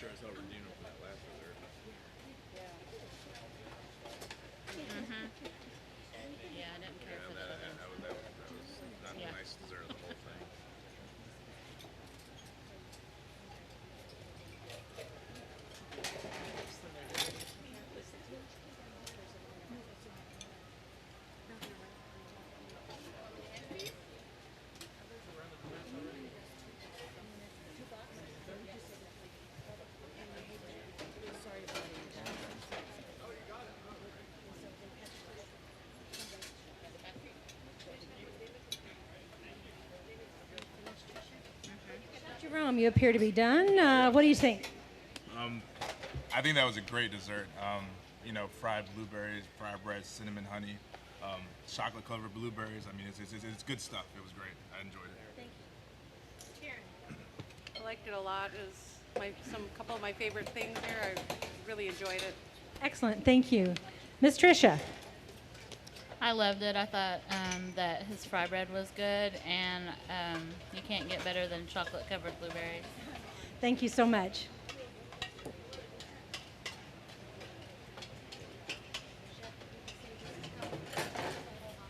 Sure as hell redeemed for that last dessert. Yeah, I didn't care for the other. That was not Yeah. the nicest dessert of the whole thing. Jerome, you appear to be done. What do you think? I think that was a great dessert. You know, fried blueberries, fried bread, cinnamon honey, chocolate covered blueberries. I mean, it's good stuff. It was great. I enjoyed it. I liked it a lot. It was a couple of my favorite things here. I really enjoyed it. Excellent. Thank you. Miss Tricia. I loved it. I thought that his fry bread was good, and you can't get better than chocolate covered blueberries. Thank you so much.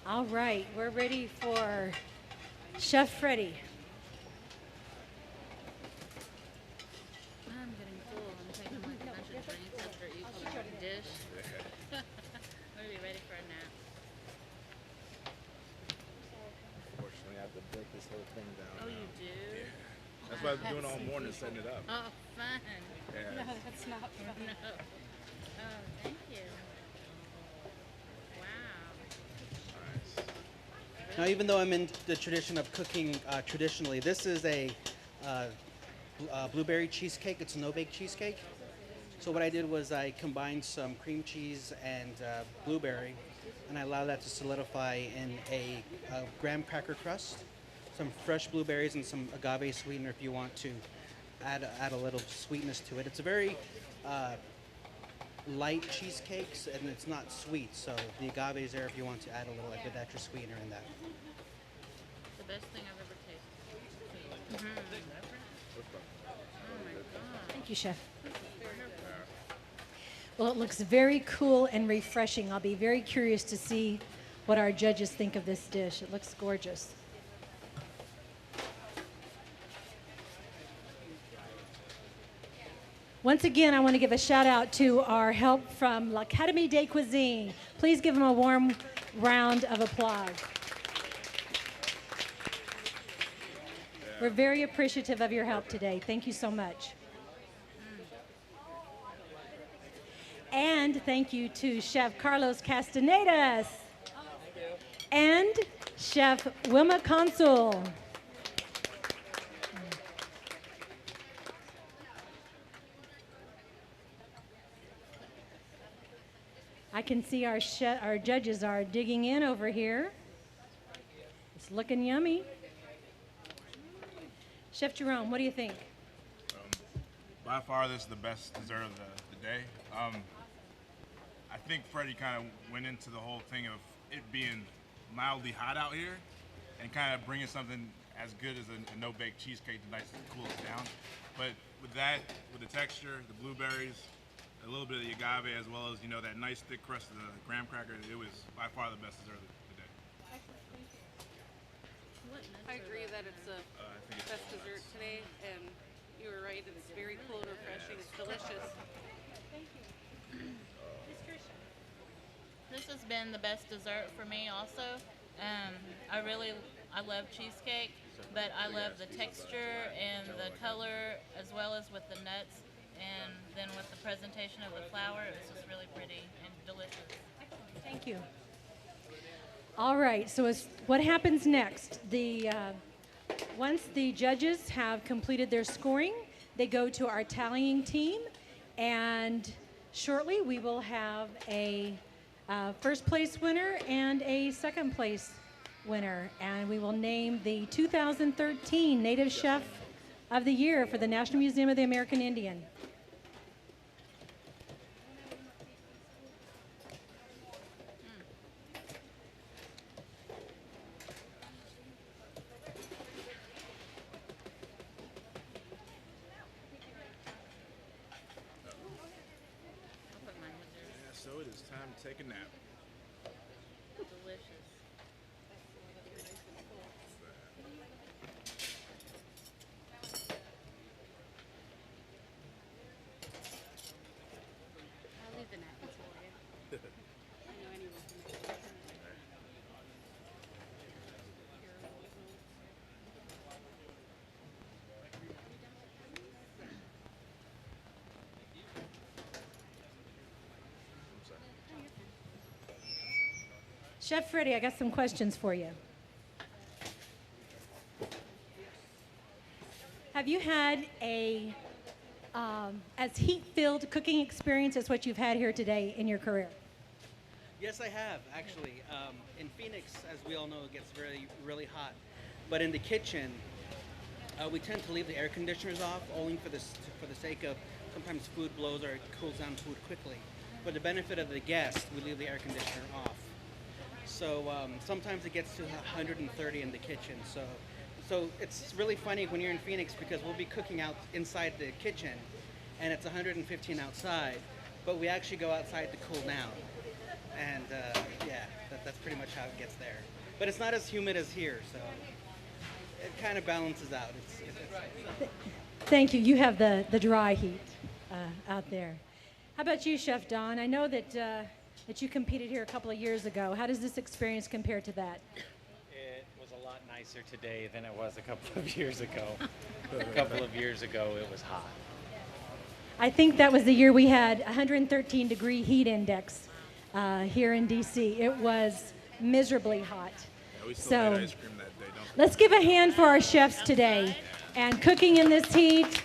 All right, we're ready for Chef Freddie. I'm getting full. I'm taking like a bunch of drinks after each dish. I'm gonna be ready for a nap. Unfortunately, I have to break this whole thing down. Oh, you do? That's what I've been doing all morning, setting it up. Oh, fun. Yeah. No, that's not fun. No. Oh, thank you. Wow. Now, even though I'm in the tradition of cooking traditionally, this is a blueberry cheesecake. It's a no-bake cheesecake. So what I did was I combined some cream cheese and blueberry, and I allowed that to solidify in a graham cracker crust, some fresh blueberries, and some agave sweetener if you want to add a little sweetness to it. It's a very light cheesecakes, and it's not sweet. So the agave is there if you want to add a little like with extra sweetener in that. The best thing I've ever tasted. Oh my God. Thank you, Chef. Well, it looks very cool and refreshing. I'll be very curious to see what our judges think of this dish. It looks gorgeous. Once again, I want to give a shout out to our help from l'Académie des Cuisine. Please give them a warm round of applause. We're very appreciative of your help today. Thank you so much. And thank you to Chef Carlos Castanedas and Chef Wilma Consul. I can see our judges are digging in over here. It's looking yummy. Chef Jerome, what do you think? By far, this is the best dessert of the day. I think Freddie kind of went into the whole thing of it being mildly hot out here and kind of bringing something as good as a no-bake cheesecake to nice cool us down. But with that, with the texture, the blueberries, a little bit of the agave, as well as, you know, that nice thick crust of the graham cracker, it was by far the best dessert of the day. I agree that it's the best dessert today, and you were right, it's very cool and refreshing. It's delicious. Thank you. This has been the best dessert for me also. I love cheesecake, but I love the texture and the color as well as with the nuts, and then with the presentation of the flour, it was just really pretty and delicious. Thank you. All right, so what happens next? Once the judges have completed their scoring, they go to our tallying team, and shortly we will have a first place winner and a second place winner, and we will name the 2013 Native Chef of the Year for the National Museum of the American Indian. So it is time to take a nap. Delicious. I'll leave the napkins for you. I know anyone can make it. Chef Freddie, I got some questions for you. Have you had as heat-filled cooking experience as what you've had here today in your career? Yes, I have actually. In Phoenix, as we all know, it gets really, really hot. But in the kitchen, we tend to leave the air conditioners off, only for the sake of sometimes food blows or it cools down food quickly. For the benefit of the guests, we leave the air conditioner off. So sometimes it gets to 130 in the kitchen. So it's really funny when you're in Phoenix because we'll be cooking out inside the kitchen and it's 115 outside, but we actually go outside to cool down. And yeah, that's pretty much how it gets there. But it's not as humid as here, so it kind of balances out. Thank you. You have the dry heat out there. How about you, Chef Don? I know that you competed here a couple of years ago. How does this experience compare to that? It was a lot nicer today than it was a couple of years ago. A couple of years ago, it was hot. I think that was the year we had 113 degree heat index here in DC. It was miserably hot. Yeah, we still made So ice cream that day, don't we? let's give a hand for our chefs today and cooking in this heat.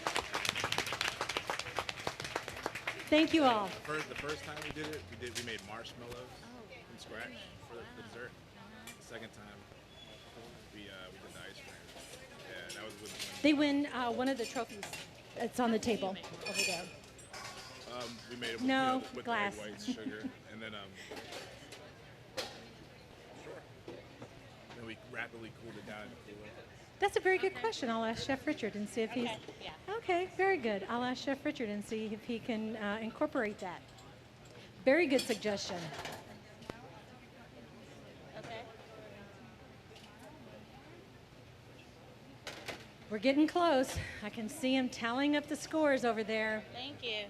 Thank you all. The first time we did it, we made marshmallows from scratch for the dessert. The second time, we did the ice cream. Yeah, that was with They win one of the trophies that's on the table over there. We made it with, No, with glass. egg whites, sugar, and then then we rapidly cooled it down in the cooler. That's a very good question. I'll ask Chef Richard and see if he's. Yeah. Okay, very good. I'll ask Chef Richard and see if he can incorporate that. Very good suggestion. Okay. We're getting close. I can see him tallying up the scores over there. Thank you.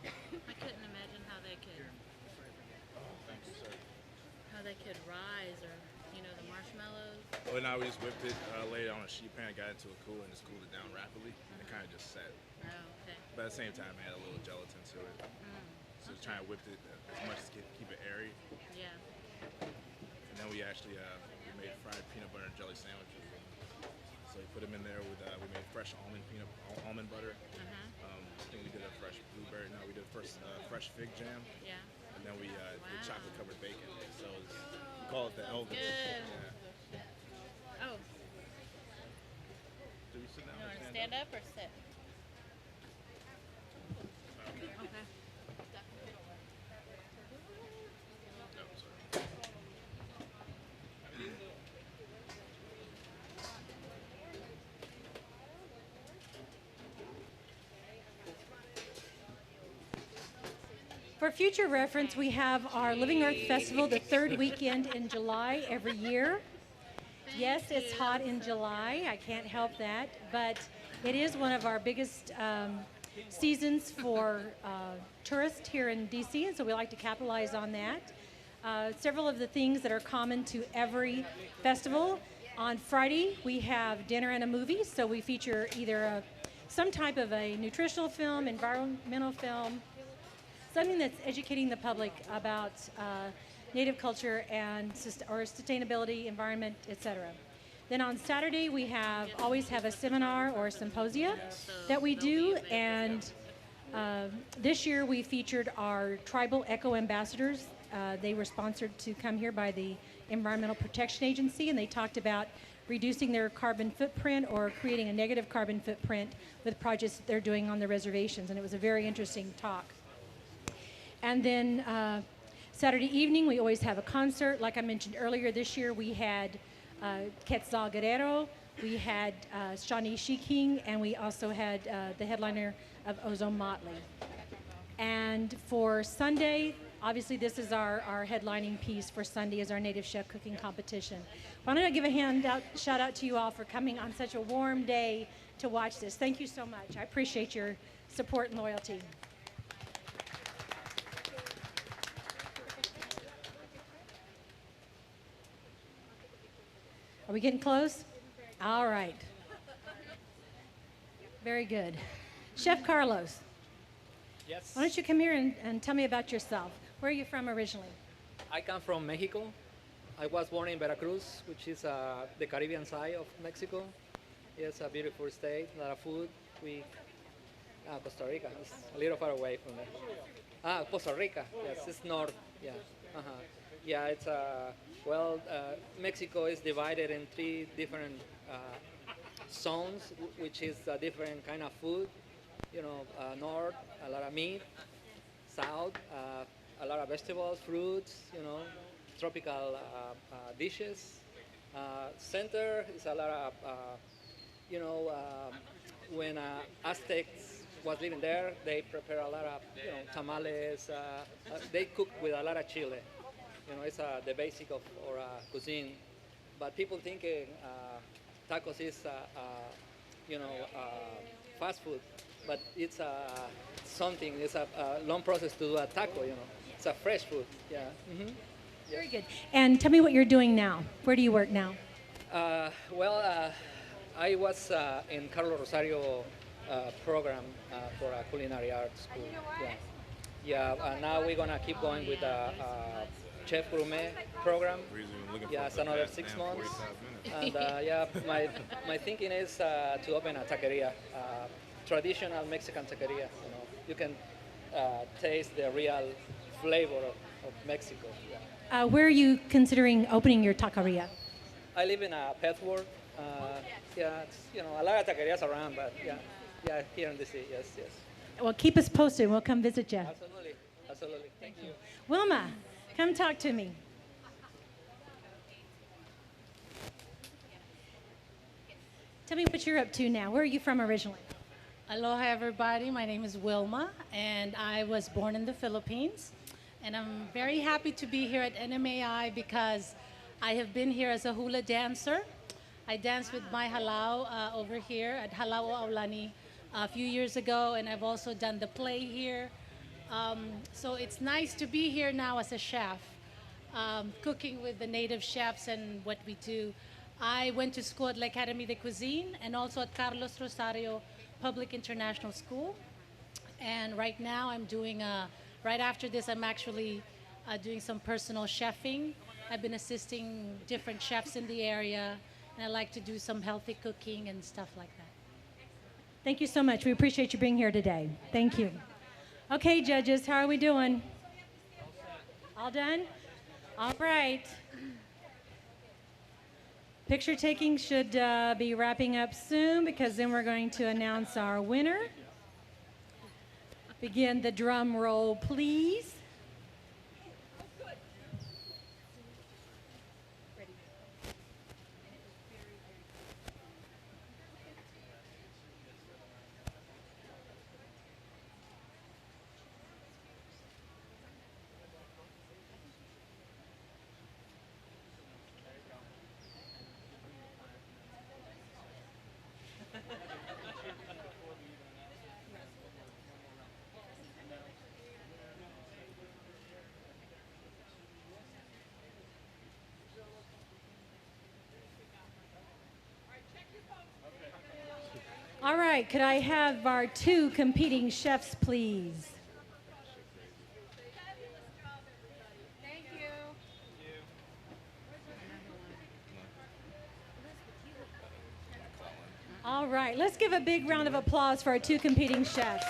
I couldn't imagine how they could rise, or the marshmallows. Well, now we just whipped it, laid it on a sheet pan, got it into a cooler, and just cooled it down rapidly. And it kind of just set. Oh, okay. But at the same time, I had a little gelatin to it. So just trying to whip it as much as keep it airy. Yeah. And then we actually we made fried peanut butter and jelly sandwiches. So we put them in there with we made fresh almond butter. I think we did a fresh blueberry. No, we did first fresh fig jam. Yeah. And then we did chocolate covered bacon. So we call it the Elvis. Good. Yeah. Oh, Do we sit down you or want to stand stand up or sit? Okay. No, sorry. For future reference, we have our Living Earth Festival the third weekend in July every year. Yes, it's hot in July. I can't help that, but it is one of our biggest seasons for tourists here in DC, and so we like to capitalize on that. Several of the things that are common to every festival. On Friday, we have dinner and a movie, so we feature either some type of a nutritional film, environmental film, something that's educating the public about Native culture and or sustainability, environment, etc. Then on Saturday, we always have a seminar or a symposia that we do, and this year we featured our tribal eco ambassadors. They were sponsored to come here by the Environmental Protection Agency, and they talked about reducing their carbon footprint or creating a negative carbon footprint with projects that they're doing on the reservations, and it was a very interesting talk. And then Saturday evening, we always have a concert. Like I mentioned earlier, this year we had Quetzal Guerrero, we had Shawnee She-King, and we also had the headliner of Ozone Motley. And for Sunday, obviously this is our headlining piece for Sunday, is our Native Chef Cooking Competition. Why don't I give a shout out to you all for coming on such a warm day to watch this. Thank you so much. I appreciate your support and loyalty. Are we getting close? All right. Very good. Chef Carlos, Yes. why don't you come here and tell me about yourself? Where are you from originally? I come from Mexico. I was born in Veracruz, which is the Caribbean side of Mexico. It's a beautiful state, a lot of food. Costa Rica is a little far away from there. Costa Rica, yes, it's north. Yeah, yeah. It's Mexico is divided in 3 different zones, which is a different kind of food. North, a lot of meat. South, a lot of vegetables, fruits. Tropical dishes. Center is a lot of when Aztecs was living there, they prepare a lot of tamales. They cook with a lot of chile. It's the basic of our cuisine. But people think tacos is fast food, but it's something. It's a long process to do a taco. It's a fresh food. Yeah. Mm-hmm. Very good. And tell me what you're doing now. Where do you work now? I was in Carlos Rosario program for a culinary arts school. Yeah. Now we're gonna keep going with the Chef Gourmet program. Yeah, it's another 6 months. And my thinking is to open a taqueria, traditional Mexican taqueria. You can taste the real flavor of Mexico. Yeah. Where are you considering opening your taqueria? I live in Petworth. Yeah, it's, a lot of taquerias around, but yeah. Yeah, here in the city, yes, yes. Well, keep us posted. We'll come visit you. Absolutely, absolutely. Thank you. Wilma, come talk to me. Tell me what you're up to now. Where are you from originally? Aloha, everybody. My name is Wilma, and I was born in the Philippines. And I'm very happy to be here at NMAI because I have been here as a hula dancer. I danced with my halau over here at Halau Aulani a few years ago, and I've also done the play here. So it's nice to be here now as a chef, cooking with the native chefs and what we do. I went to school at La Académie de Cuisine and also at Carlos Rosario Public International School. And right now I'm doing, right after this, I'm actually doing some personal chefing. I've been assisting different chefs in the area, and I like to do some healthy cooking and stuff like that. Thank you so much. We appreciate you being here today. Thank you. Okay, judges, how are we doing? All done? All right. Picture taking should be wrapping up soon because then we're going to announce our winner. Begin the drum roll, please. All right, could I have our two competing chefs, please? Thank you. All right, let's give a big round of applause for our two competing chefs,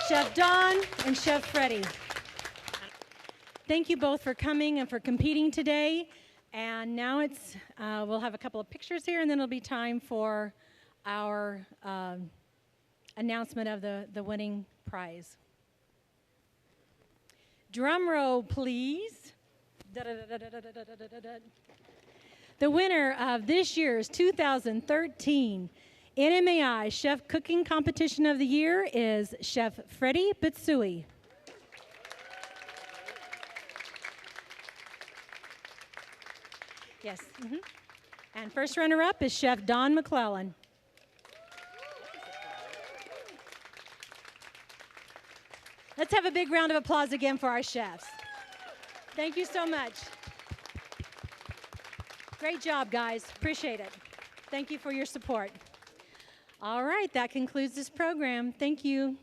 Chef Don and Chef Freddie. Thank you both for coming and for competing today. And now it's, we'll have a couple of pictures here, and then it'll be time for our announcement of the winning prize. Drum roll, please. The winner of this year's 2013 NMAI Chef Cooking Competition of the Year is Chef Freddie Bitsoie. Yes. And first runner-up is Chef Don McClellan. Let's have a big round of applause again for our chefs. Thank you so much. Great job, guys. Appreciate it. Thank you for your support. All right, that concludes this program. Thank you.